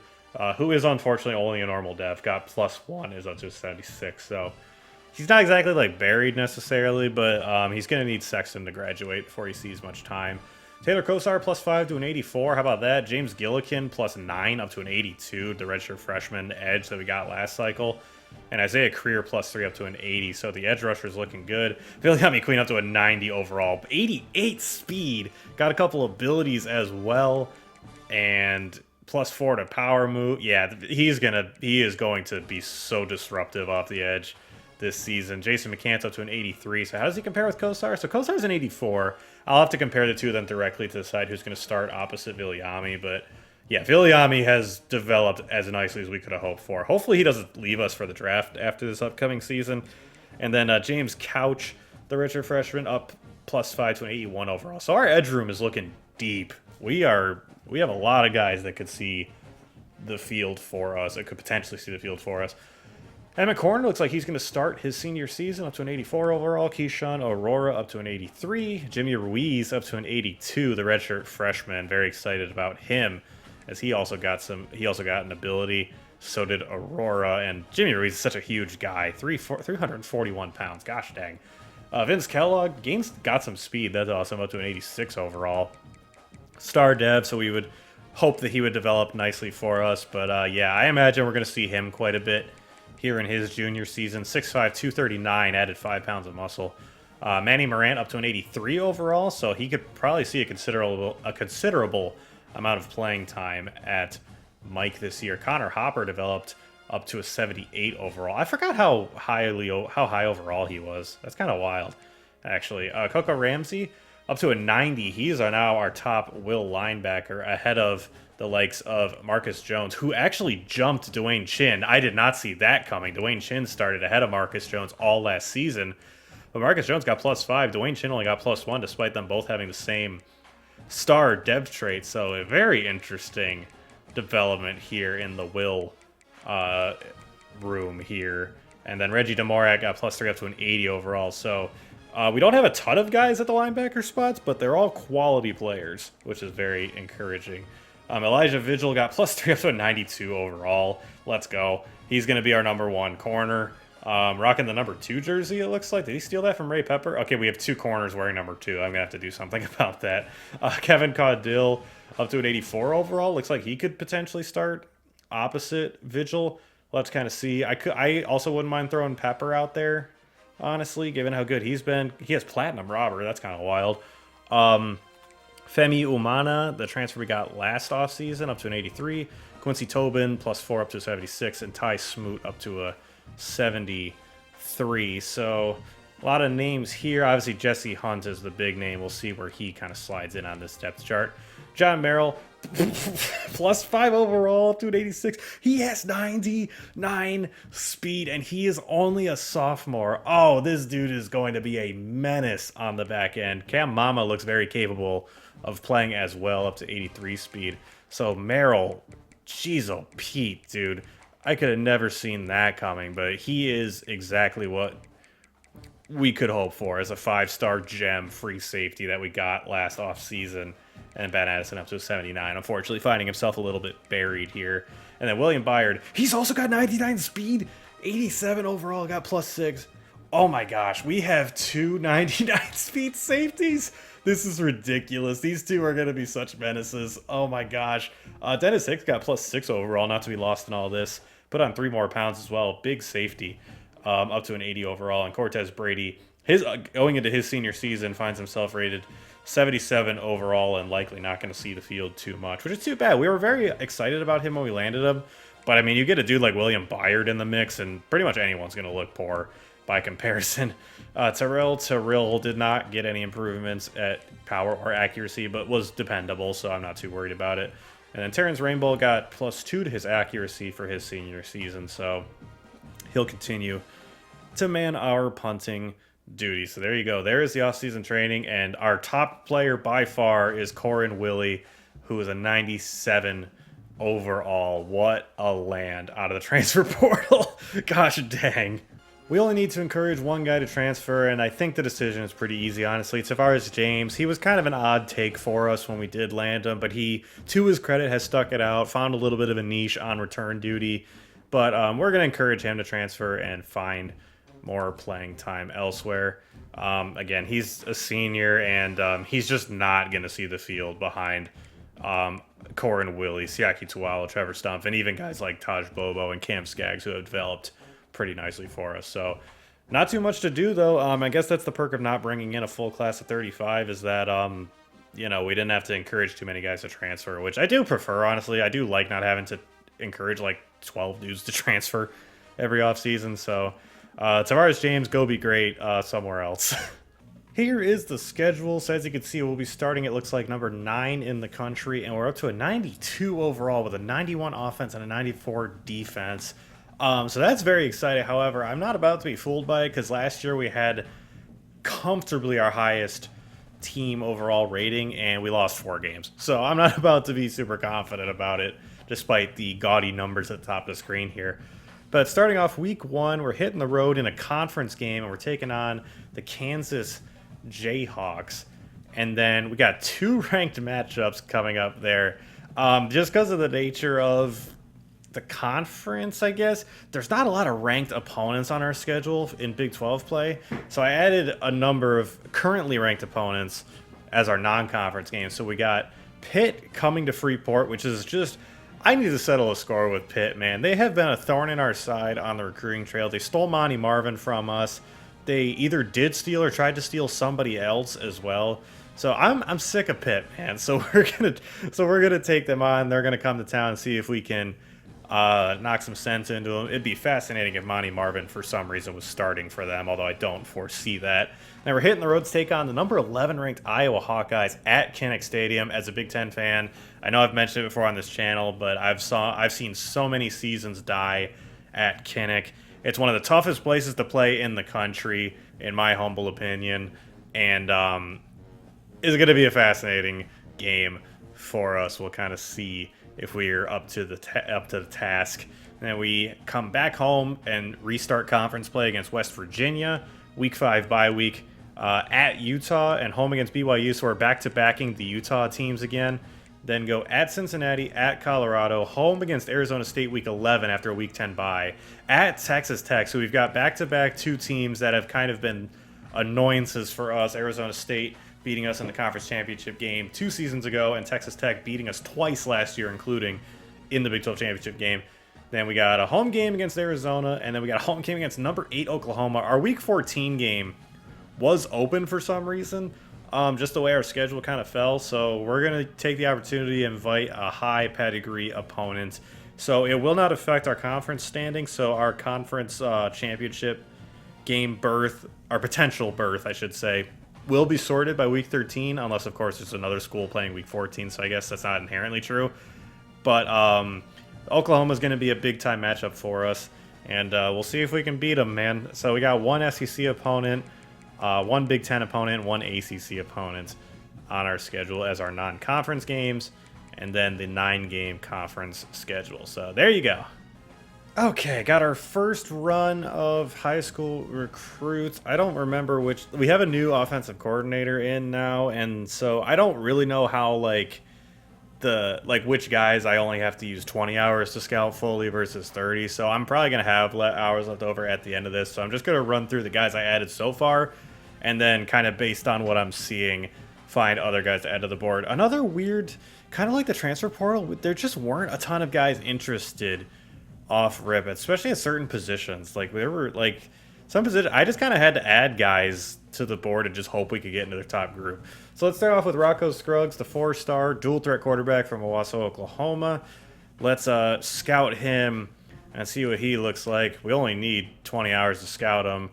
who is unfortunately only a normal dev, got +1, is up to 76. So he's not exactly like buried necessarily, but he's going to need Sexton to graduate before he sees much time. Taylor Kosar +5 to an 84. How about that? James Gillikin +9 up to an 82. The redshirt freshman edge that we got last cycle. And Isaiah Creer +3 up to an 80. So the edge rusher is looking good. Viliami Queen up to a 90 overall. 88 speed. Got a couple abilities as well. And +4 to power move. Yeah, he is going to be so disruptive off the edge this season. Jason McCants up to an 83. So how does he compare with Kosar? So Kosar's an 84. I'll have to compare the two of them directly to decide who's going to start opposite Viliami. But yeah, Viliami has developed as nicely as we could have hoped for. Hopefully he doesn't leave us for the draft after this upcoming season. And then James Couch, the redshirt freshman, up +5 to an 81 overall. So our edge room is looking deep. We have a lot of guys that could see the field for us. It could potentially see the field for us. Emmett Corner looks like he's going to start his senior season up to an 84 overall. Keyshawn Aurora up to an 83. Jimmy Ruiz up to an 82. The redshirt freshman. Very excited about him, as he also got an ability. So did Aurora, and Jimmy Ruiz is such a huge guy, 341 pounds. Gosh dang. Vince Kellogg got some speed. That's awesome. Up to an 86 overall. Star dev, so we would hope that he would develop nicely for us. But yeah, I imagine we're going to see him quite a bit here in his junior season. 6'5", 239, added 5 pounds of muscle. Manny Morant up to an 83 overall, so he could probably see a considerable amount of playing time at Mike this year. Connor Hopper developed up to a 78 overall. I forgot how high overall he was. That's kind of wild, actually. Coco Ramsey up to a 90. He is now our top will linebacker, ahead of the likes of Marcus Jones, who actually jumped Dwayne Chin. I did not see that coming. Dwayne Chin started ahead of Marcus Jones all last season, but Marcus Jones got +5. Dwayne Chin only got +1, despite them both having the same star dev trait. So a very interesting development here in the will room here. And then Reggie DeMorak got +3 up to an 80 overall. So we don't have a ton of guys at the linebacker spots, but they're all quality players, which is very encouraging. Elijah Vigil got +3 up to a 92 overall. Let's go. He's going to be our #1 corner. Rocking the #2 jersey, it looks like. Did he steal that from Ray Pepper? Okay, we have 2 corners wearing #2. I'm going to have to do something about that. Kevin Caudill up to an 84 overall. Looks like he could potentially start opposite Vigil. Let's kind of see. I also wouldn't mind throwing Pepper out there, honestly, given how good he's been. He has platinum robber. That's kind of wild. Femi Umana, the transfer we got last offseason, up to an 83. Quincy Tobin, +4 up to a 76. And Ty Smoot up to a 73. So a lot of names here. Obviously, Jesse Hunt is the big name. We'll see where he kind of slides in on this depth chart. John Merrill, +5 overall, 286. He has 99 speed, and he is only a sophomore. Oh, this dude is going to be a menace on the back end. Cam Mama looks very capable of playing as well, up to 83 speed. So Merrill, jeez, oh Pete, dude. I could have never seen that coming, but he is exactly what we could hope for as a 5-star gem free safety that we got last offseason. And Ben Addison up to a 79. Unfortunately, finding himself a little bit buried here. And then William Byard, he's also got 99 speed, 87 overall, got +6. Oh my gosh, we have 2 99 speed safeties. This is ridiculous. These two are going to be such menaces. Oh my gosh. Dennis Hicks got +6 overall, not to be lost in all this. Put on 3 more pounds as well. Big safety, up to an 80 overall. And Cortez Brady, going into his senior season, finds himself rated 77 overall and likely not going to see the field too much, which is too bad. We were very excited about him when we landed him. But, I mean, you get a dude like William Byard in the mix, and pretty much anyone's going to look poor by comparison. Terrell did not get any improvements at power or accuracy, but was dependable, so I'm not too worried about it. And then Terrence Rainbow got +2 to his accuracy for his senior season, so he'll continue to man our punting duty. So there you go. There is the offseason training, and our top player by far is Corin Willie, who is a 97 overall. What a land out of the transfer portal. Gosh dang. We only need to encourage one guy to transfer, and I think the decision is pretty easy, honestly. Tavares James, he was kind of an odd take for us when we did land him, but he, to his credit, has stuck it out, found a little bit of a niche on return duty. But we're going to encourage him to transfer and find more playing time elsewhere. Again, he's a senior, and he's just not going to see the field behind Corin Willie, Siaki Tualo, Trevor Stumpf, and even guys like Taj Bobo and Cam Skaggs who have developed pretty nicely for us. So not too much to do, though. I guess that's the perk of not bringing in a full class of 35 is that, you know, we didn't have to encourage too many guys to transfer, which I do prefer, honestly. I do like not having to encourage like 12 dudes to transfer every offseason. So Tavares James, go be great somewhere else. Here is the schedule. So as you can see, we'll be starting, it looks like, number 9 in the country, and we're up to a 92 overall with a 91 offense and a 94 defense. So that's very exciting. However, I'm not about to be fooled by it because last year we had comfortably our highest team overall rating and we lost 4 games. So I'm not about to be super confident about it despite the gaudy numbers at the top of the screen here. But starting off week 1, we're hitting the road in a conference game and we're taking on the Kansas Jayhawks. And then we got 2 ranked matchups coming up there. Just because of the nature of the conference, I guess, there's not a lot of ranked opponents on our schedule in Big 12 play. So I added a number of currently ranked opponents as our non-conference games. So we got Pitt coming to Freeport, which is just, I need to settle a score with Pitt, man. They have been a thorn in our side on the recruiting trail. They stole Monty Marvin from us. They either did steal or tried to steal somebody else as well. So I'm sick of Pitt, man. So we're gonna take them on. They're gonna come to town and see if we can knock some sense into them. It'd be fascinating if Monty Marvin for some reason was starting for them, although I don't foresee that. Now we're hitting the road to take on the number 11 ranked Iowa Hawkeyes at Kinnick Stadium. As a Big Ten fan, I know I've mentioned it before on this channel, but I've seen so many seasons die at Kinnick. It's one of the toughest places to play in the country, in my humble opinion, and it's going to be a fascinating game for us. We'll kind of see if we're up to the task. And then we come back home and restart conference play against West Virginia. Week 5 bye week at Utah and home against BYU. So we're back to backing the Utah teams again. Then go at Cincinnati, at Colorado, home against Arizona State week 11 after a week 10 bye, at Texas Tech. So we've got back-to-back 2 teams that have kind of been annoyances for us. Arizona State beating us in the conference championship game 2 seasons ago, and Texas Tech beating us twice last year, including in the Big 12 championship game. Then we got a home game against Arizona, and then we got a home game against number 8 Oklahoma. Our Week 14 game was open for some reason, just the way our schedule kind of fell. So we're going to take the opportunity to invite a high pedigree opponent. So it will not affect our conference standing. So our conference championship game berth, our potential berth, I should say, will be sorted by week 13, unless, of course, there's another school playing week 14, so I guess that's not inherently true. But Oklahoma is going to be a big-time matchup for us, and we'll see if we can beat them, man. So we got 1 SEC opponent, 1 Big Ten opponent, 1 ACC opponent on our schedule as our non-conference games, and then the 9-game conference schedule. So there you go. Okay, got our first run of high school recruits. I don't remember which. We have a new offensive coordinator in now, and so I don't really know how which guys I only have to use 20 hours to scout fully versus 30. So I'm probably gonna have hours left over at the end of this. So I'm just gonna run through the guys I added so far, and then kind of based on what I'm seeing, find other guys to add to the board. Another weird, kind of like the transfer portal, there just weren't a ton of guys interested off rip, especially at certain positions. Like there were some positions I just kind of had to add guys to the board and just hope we could get into the top group. So let's start off with Rocco Scruggs, the 4-star dual threat quarterback from Owasso, Oklahoma. Let's scout him and see what he looks like. We only need 20 hours to scout him.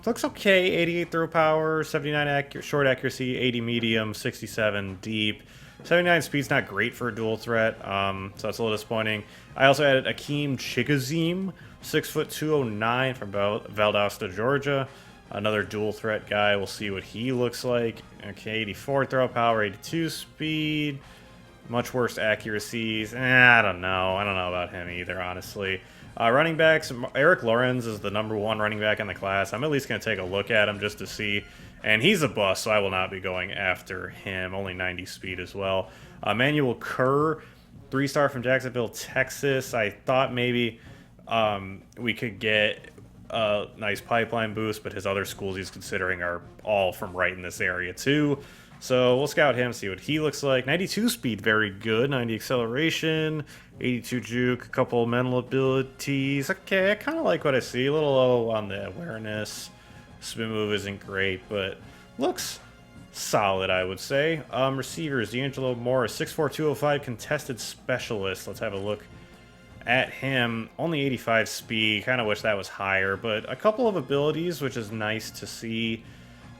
Looks okay. 88 throw power, 79 short accuracy, 80 medium, 67 deep. 79 speed's not great for a dual threat, so that's a little disappointing. I also added Akeem Chigazim, 6 foot 209 from Valdosta, Georgia. Another dual threat guy. We'll see what he looks like. Okay, 84 throw power, 82 speed. Much worse accuracies. I don't know. I don't know about him either, honestly. Running backs, Eric Lorenz is the #1 running back in the class. I'm at least going to take a look at him just to see. And he's a bust, so I will not be going after him. Only 90 speed as well. Manuel Kerr, 3-star from Jacksonville, Texas. I thought maybe we could get a nice pipeline boost, but his other schools he's considering are all from right in this area too. So we'll scout him, see what he looks like. 92 speed, very good. 90 acceleration, 82 juke, a couple mental abilities. Okay, I kind of like what I see. A little low on the awareness. Spin move isn't great, but looks solid, I would say. Receivers, D'Angelo Morris, 6'4", 205, contested specialist. Let's have a look at him. Only 85 speed. Kind of wish that was higher, but a couple of abilities, which is nice to see.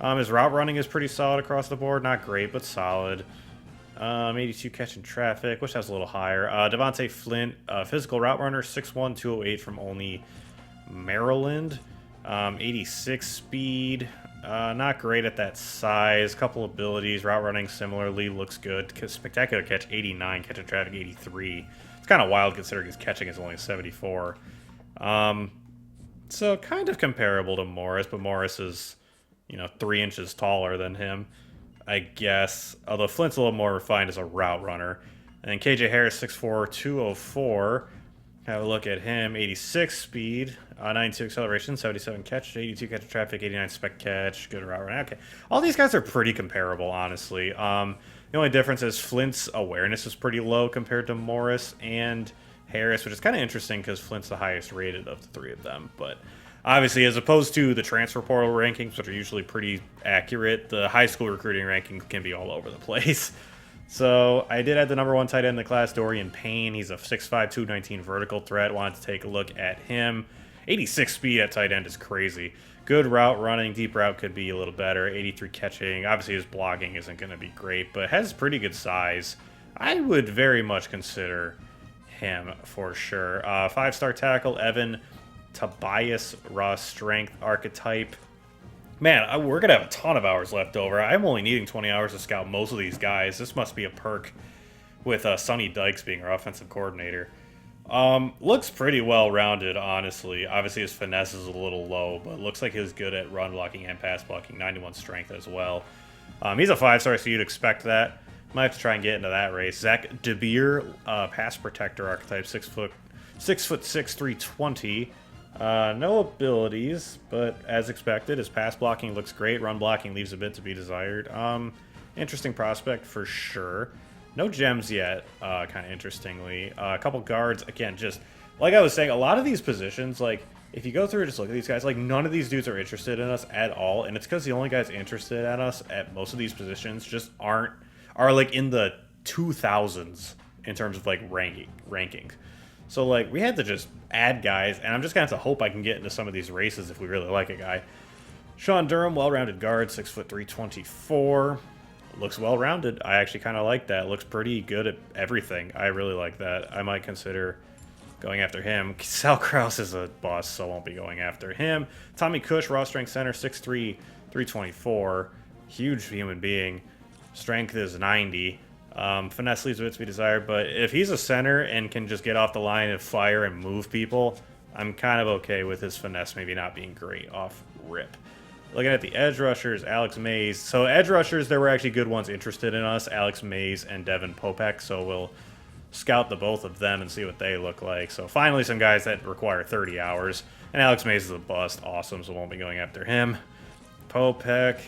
His route running is pretty solid across the board. Not great, but solid. 82 catching traffic. Wish that was a little higher. Devontae Flint, physical route runner, 6'1", 208 from only Maryland. 86 speed. Not great at that size. Couple abilities. Route running similarly looks good. Spectacular catch, 89. Catching traffic, 83. It's kind of wild considering his catching is only 74. So kind of comparable to Morris, but Morris is, 3 inches taller than him, I guess. Although Flint's a little more refined as a route runner. And then KJ Harris, 6'4", 204. Have a look at him. 86 speed, 92 acceleration, 77 catch, 82 catch traffic, 89 spec catch, good route running. Okay, all these guys are pretty comparable, honestly. The only difference is Flint's awareness is pretty low compared to Morris and Harris, which is kind of interesting because Flint's the highest rated of the 3 of them. But obviously, as opposed to the transfer portal rankings, which are usually pretty accurate, the high school recruiting rankings can be all over the place. So I did have the #1 tight end in the class, Dorian Payne. He's a 6'5", 219 vertical threat. Wanted to take a look at him. 86 speed at tight end is crazy. Good route running. Deep route could be a little better. 83 catching. Obviously, his blocking isn't going to be great, but has pretty good size. I would very much consider him for sure. 5-star tackle, Evan Tobias, raw strength archetype. Man, we're going to have a ton of hours left over. I'm only needing 20 hours to scout most of these guys. This must be a perk with Sonny Dykes being our offensive coordinator. Looks pretty well-rounded, honestly. Obviously, his finesse is a little low, but looks like he was good at run blocking and pass blocking. 91 strength as well. He's a 5-star, so you'd expect that. Might have to try and get into that race. Zach DeBeer, pass protector archetype, 6'6", 320. No abilities, but as expected, his pass blocking looks great. Run blocking leaves a bit to be desired. Interesting prospect for sure. No gems yet, kind of interestingly. A couple guards, again, just like I was saying, a lot of these positions, like, if you go through and just look at these guys, like, none of these dudes are interested in us at all, and it's because the only guys interested in us at most of these positions just are like in the 2000s in terms of like ranking. So like we had to just add guys, and I'm just gonna have to hope I can get into some of these races if we really like a guy. Sean Durham, well-rounded guard, 6'3", 324. Looks well-rounded. I actually kind of like that. Looks pretty good at everything. I really like that. I might consider going after him. Sal Krause is a boss, so I won't be going after him. Tommy Cush, raw strength center, 6'3", 324. Huge human being. Strength is 90. Finesse leaves a bit to be desired, but if he's a center and can just get off the line and fire and move people, I'm kind of okay with his finesse maybe not being great off rip. Looking at the edge rushers, Alex Mays. So edge rushers, there were actually good ones interested in us, Alex Mays and Devin Popek, so we'll scout the both of them and see what they look like. So finally some guys that require 30 hours, and Alex Mays is a bust, awesome, so won't be going after him. Popek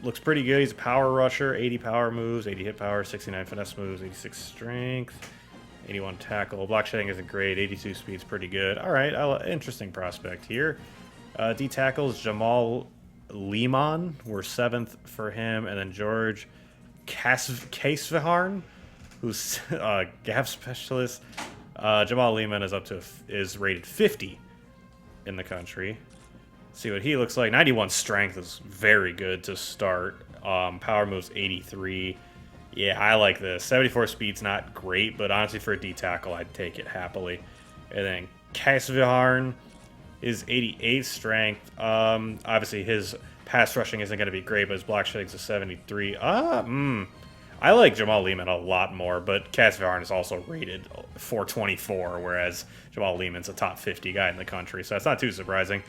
looks pretty good. He's a power rusher, 80 power moves, 80 hit power, 69 finesse moves, 86 strength, 81 tackle. Block shedding isn't great, 82 speed's pretty good. All right, interesting prospect here. D tackles, Jamal Lehman, we're 7th for him, and then George Caseviharn, who's gap specialist. Jamal Lehman is rated 50 in the country. See what he looks like. 91 strength is very good to start. Power moves 83. Yeah, I like this. 74 speed's not great, but honestly for a D tackle, I'd take it happily. And then Caseviharn is 88 strength. Obviously his pass rushing isn't going to be great, but his block shedding's a 73. I like Jamal Lehman a lot more, but Casvaran is also rated 424, whereas Jamal Lehman's a top 50 guy in the country, so that's not too surprising.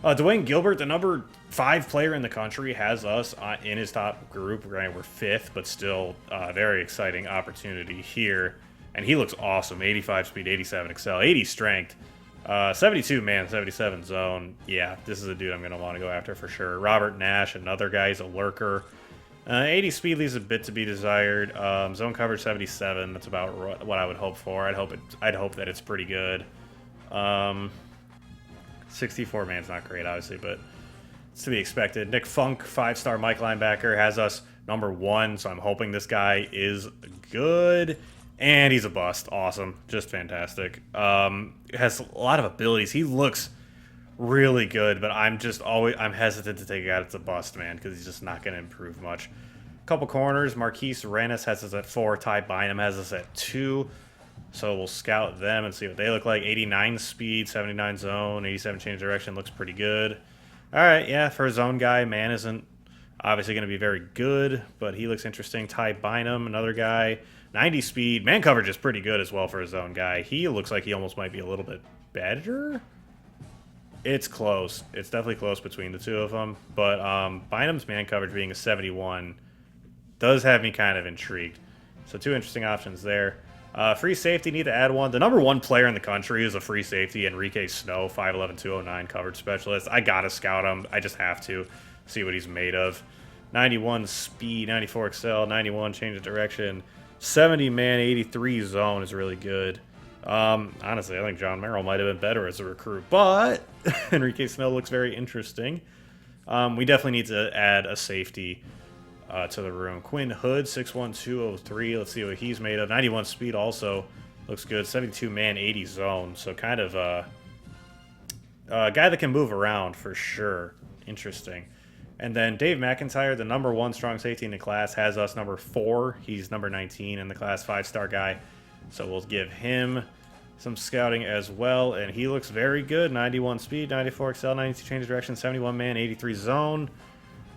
Dwayne Gilbert, the number 5 player in the country, has us in his top group. We're 5th, but still very exciting opportunity here. And he looks awesome. 85 speed, 87 excel, 80 strength, 72 man, 77 zone. Yeah, this is a dude I'm going to want to go after for sure. Robert Nash, another guy, he's a lurker. 80 speed leaves a bit to be desired. Zone coverage 77. That's about what I would hope for. I'd hope that it's pretty good. 64 man's not great, obviously, but it's to be expected. Nick Funk, 5-star Mike linebacker, has us number 1, so I'm hoping this guy is good. And he's a bust. Awesome. Just fantastic. Has a lot of abilities. He looks really good, but I'm hesitant to take it out. It's a bust, man, because he's just not going to improve much. Couple corners. Marquise Rennes has us at 4. Ty Bynum has us at 2. So we'll scout them and see what they look like. 89 speed, 79 zone, 87 change direction. Looks pretty good. All right, yeah, for a zone guy, man isn't obviously going to be very good, but he looks interesting. Ty Bynum, another guy. 90 speed. Man coverage is pretty good as well for a zone guy. He looks like he almost might be a little bit better. It's close. It's definitely close between the two of them. But Bynum's man coverage being a 71 does have me kind of intrigued. So 2 interesting options there. Free safety, need to add one. The number 1 player in the country is a free safety, Enrique Snow, 5'11", 209 coverage specialist. I got to scout him. I just have to see what he's made of. 91 speed, 94 excel, 91 change of direction. 70 man, 83 zone is really good. Honestly, I think John Merrill might have been better as a recruit, but Enrique Snow looks very interesting. We definitely need to add a safety to the room. Quinn Hood, 6'1", 203. Let's see what he's made of. 91 speed also looks good. 72 man, 80 zone. So kind of a guy that can move around for sure. Interesting. And then Dave McIntyre, the number 1 strong safety in the class, has us number 4. He's number 19 in the class, 5-star guy. So we'll give him some scouting as well. And he looks very good. 91 speed, 94 excel, 92 change of direction, 71 man, 83 zone.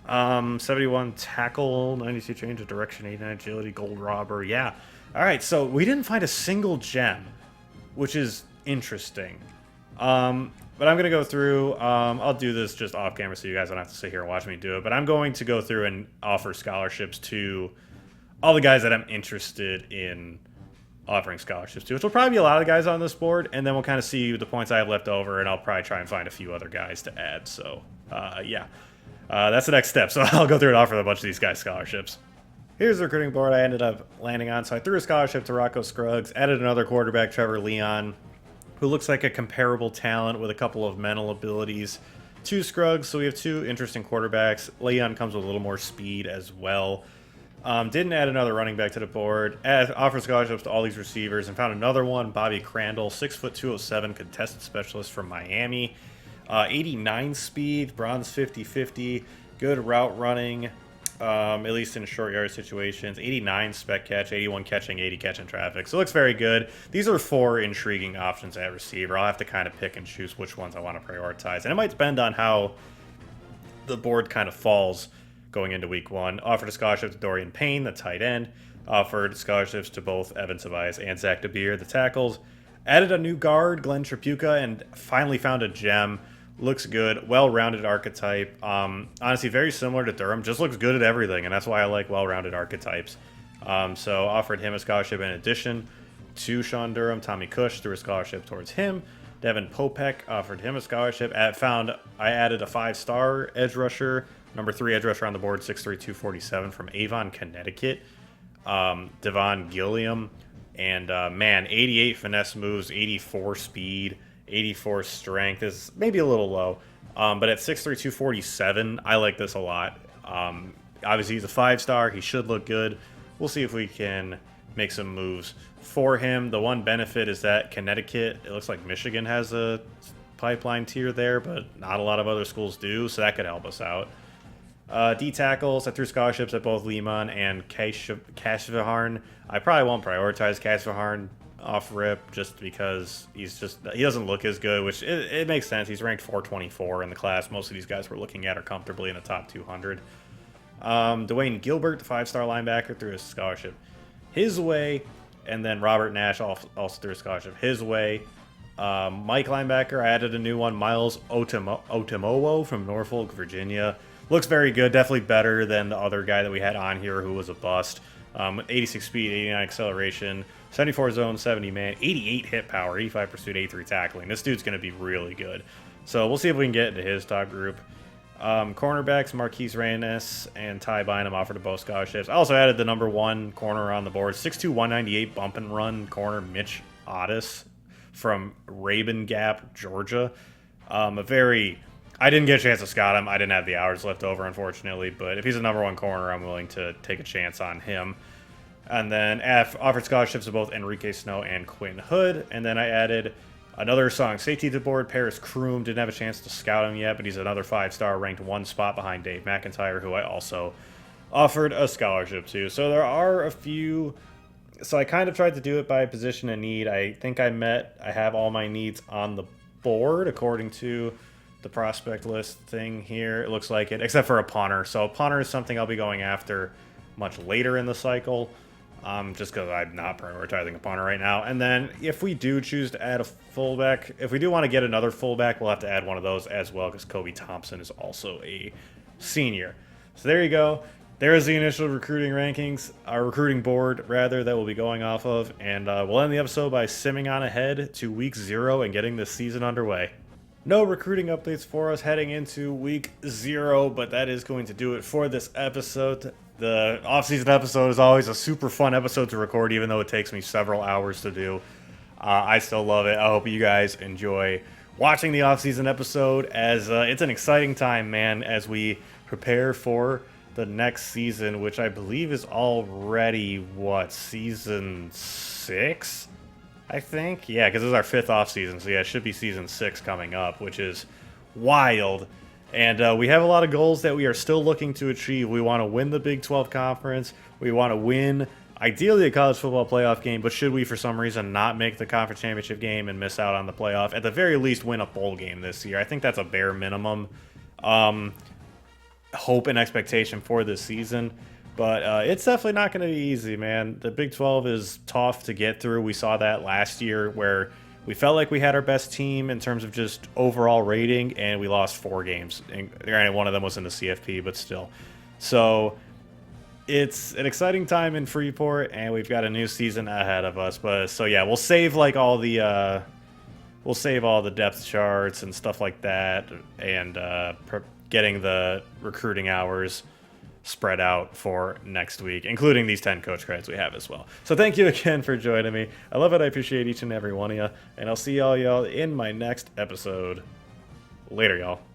71 tackle, 92 change of direction, 89 agility, gold robber. Yeah. All right, so we didn't find a single gem, which is interesting. But I'm going to go through, I'll do this just off camera so you guys don't have to sit here and watch me do it, but I'm going to go through and offer scholarships to all the guys that I'm interested in offering scholarships to, which will probably be a lot of the guys on this board, and then we'll kind of see the points I have left over, and I'll probably try and find a few other guys to add. So, yeah, that's the next step. So I'll go through and offer a bunch of these guys scholarships. Here's the recruiting board I ended up landing on. So I threw a scholarship to Rocco Scruggs, added another quarterback, Trevor Leon, who looks like a comparable talent with a couple of mental abilities to Scruggs. So we have 2 interesting quarterbacks. Leon comes with a little more speed as well. Didn't add another running back to the board. Offered scholarships to all these receivers and found another one, Bobby Crandall, 6'2", 207, contested specialist from Miami. 89 speed, bronze 50-50, good route running, at least in short yard situations. 89 spec catch, 81 catching, 80 catching traffic. So it looks very good. These are 4 intriguing options at receiver. I'll have to kind of pick and choose which ones I want to prioritize. And it might depend on how the board kind of falls going into week 1. Offered a scholarship to Dorian Payne, the tight end. Offered scholarships to both Evan Tobias and Zach DeBeer, the tackles. Added a new guard, Glenn Tripucka, and finally found a gem. Looks good, well-rounded archetype. Honestly, very similar to Durham. Just looks good at everything, and that's why I like well-rounded archetypes. So offered him a scholarship in addition to Sean Durham. Tommy Cush threw a scholarship towards him. Devin Popek offered him a scholarship. I added a 5-star edge rusher, number 3 edge rusher on the board, 6'3", 247 from Avon, Connecticut. Devon Gilliam. And, man, 88 finesse moves, 84 speed, 84 strength is maybe a little low. But at 6'3", 247, I like this a lot. Obviously, he's a 5-star. He should look good. We'll see if we can make some moves for him. The one benefit is that Connecticut, it looks like Michigan has a pipeline tier there, but not a lot of other schools do, so that could help us out. D-tackles, I threw scholarships at both Lehman and Kashvaharn. I probably won't prioritize Kashvaharn off rip just because he doesn't look as good, which it makes sense. He's ranked 424 in the class. Most of these guys we're looking at are comfortably in the top 200. Dwayne Gilbert, the 5-star linebacker, threw a scholarship his way. And then Robert Nash also threw a scholarship his way. Mike linebacker, I added a new one, Miles Otemowo from Norfolk, Virginia. Looks very good, definitely better than the other guy that we had on here who was a bust. 86 speed, 89 acceleration, 74 zone, 70 man, 88 hit power, 85 pursuit, 83 tackling. This dude's going to be really good. So we'll see if we can get into his top group. Cornerbacks, Marquise Reyes and Ty Bynum offered both scholarships. I also added the number 1 corner on the board, 6'2", 198 bump and run corner Mitch Otis from Rabun Gap, Georgia. I didn't get a chance to scout him. I didn't have the hours left over, unfortunately. But if he's a number 1 corner, I'm willing to take a chance on him. And then offered scholarships to both Enrique Snow and Quinn Hood. And then I added another song safety to the board, Paris Kroom. Didn't have a chance to scout him yet, but he's another 5-star, ranked 1 spot behind Dave McIntyre, who I also offered a scholarship to. So there are a few. So I kind of tried to do it by position and need. I think I have all my needs on the board according to the prospect list thing here. It looks like it, except for a punter. So a punter is something I'll be going after much later in the cycle, just because I'm not prioritizing a punter right now. And then if we do choose to add a fullback, if we do want to get another fullback, we'll have to add one of those as well, because Kobe Thompson is also a senior. So there you go. There is the initial recruiting rankings, our recruiting board, rather, that we'll be going off of. And we'll end the episode by simming on ahead to week 0 and getting this season underway. No recruiting updates for us heading into week 0, but that is going to do it for this episode. The offseason episode is always a super fun episode to record, even though it takes me several hours to do. I still love it. I hope you guys enjoy watching the offseason episode, as it's an exciting time, man, as we prepare for the next season, which I believe is already, season 6? I think? Yeah, because this is our 5th offseason, so yeah, it should be season 6 coming up, which is wild. And we have a lot of goals that we are still looking to achieve. We want to win the Big 12 Conference. We want to win, ideally, a college football playoff game, but should we, for some reason, not make the conference championship game and miss out on the playoff, at the very least, win a bowl game this year. I think that's a bare minimum hope and expectation for this season. But it's definitely not going to be easy, man. The Big 12 is tough to get through. We saw that last year where we felt like we had our best team in terms of just overall rating, and we lost 4 games. And granted, one of them was in the CFP, but still. So it's an exciting time in Freeport, and we've got a new season ahead of us. But so yeah, we'll save like all the depth charts and stuff like that, and getting the recruiting hours spread out for next week, including these 10 coach credits we have as well. So thank you again for joining me. I love it. I appreciate each and every one of you, and I'll see y'all in my next episode. Later, y'all.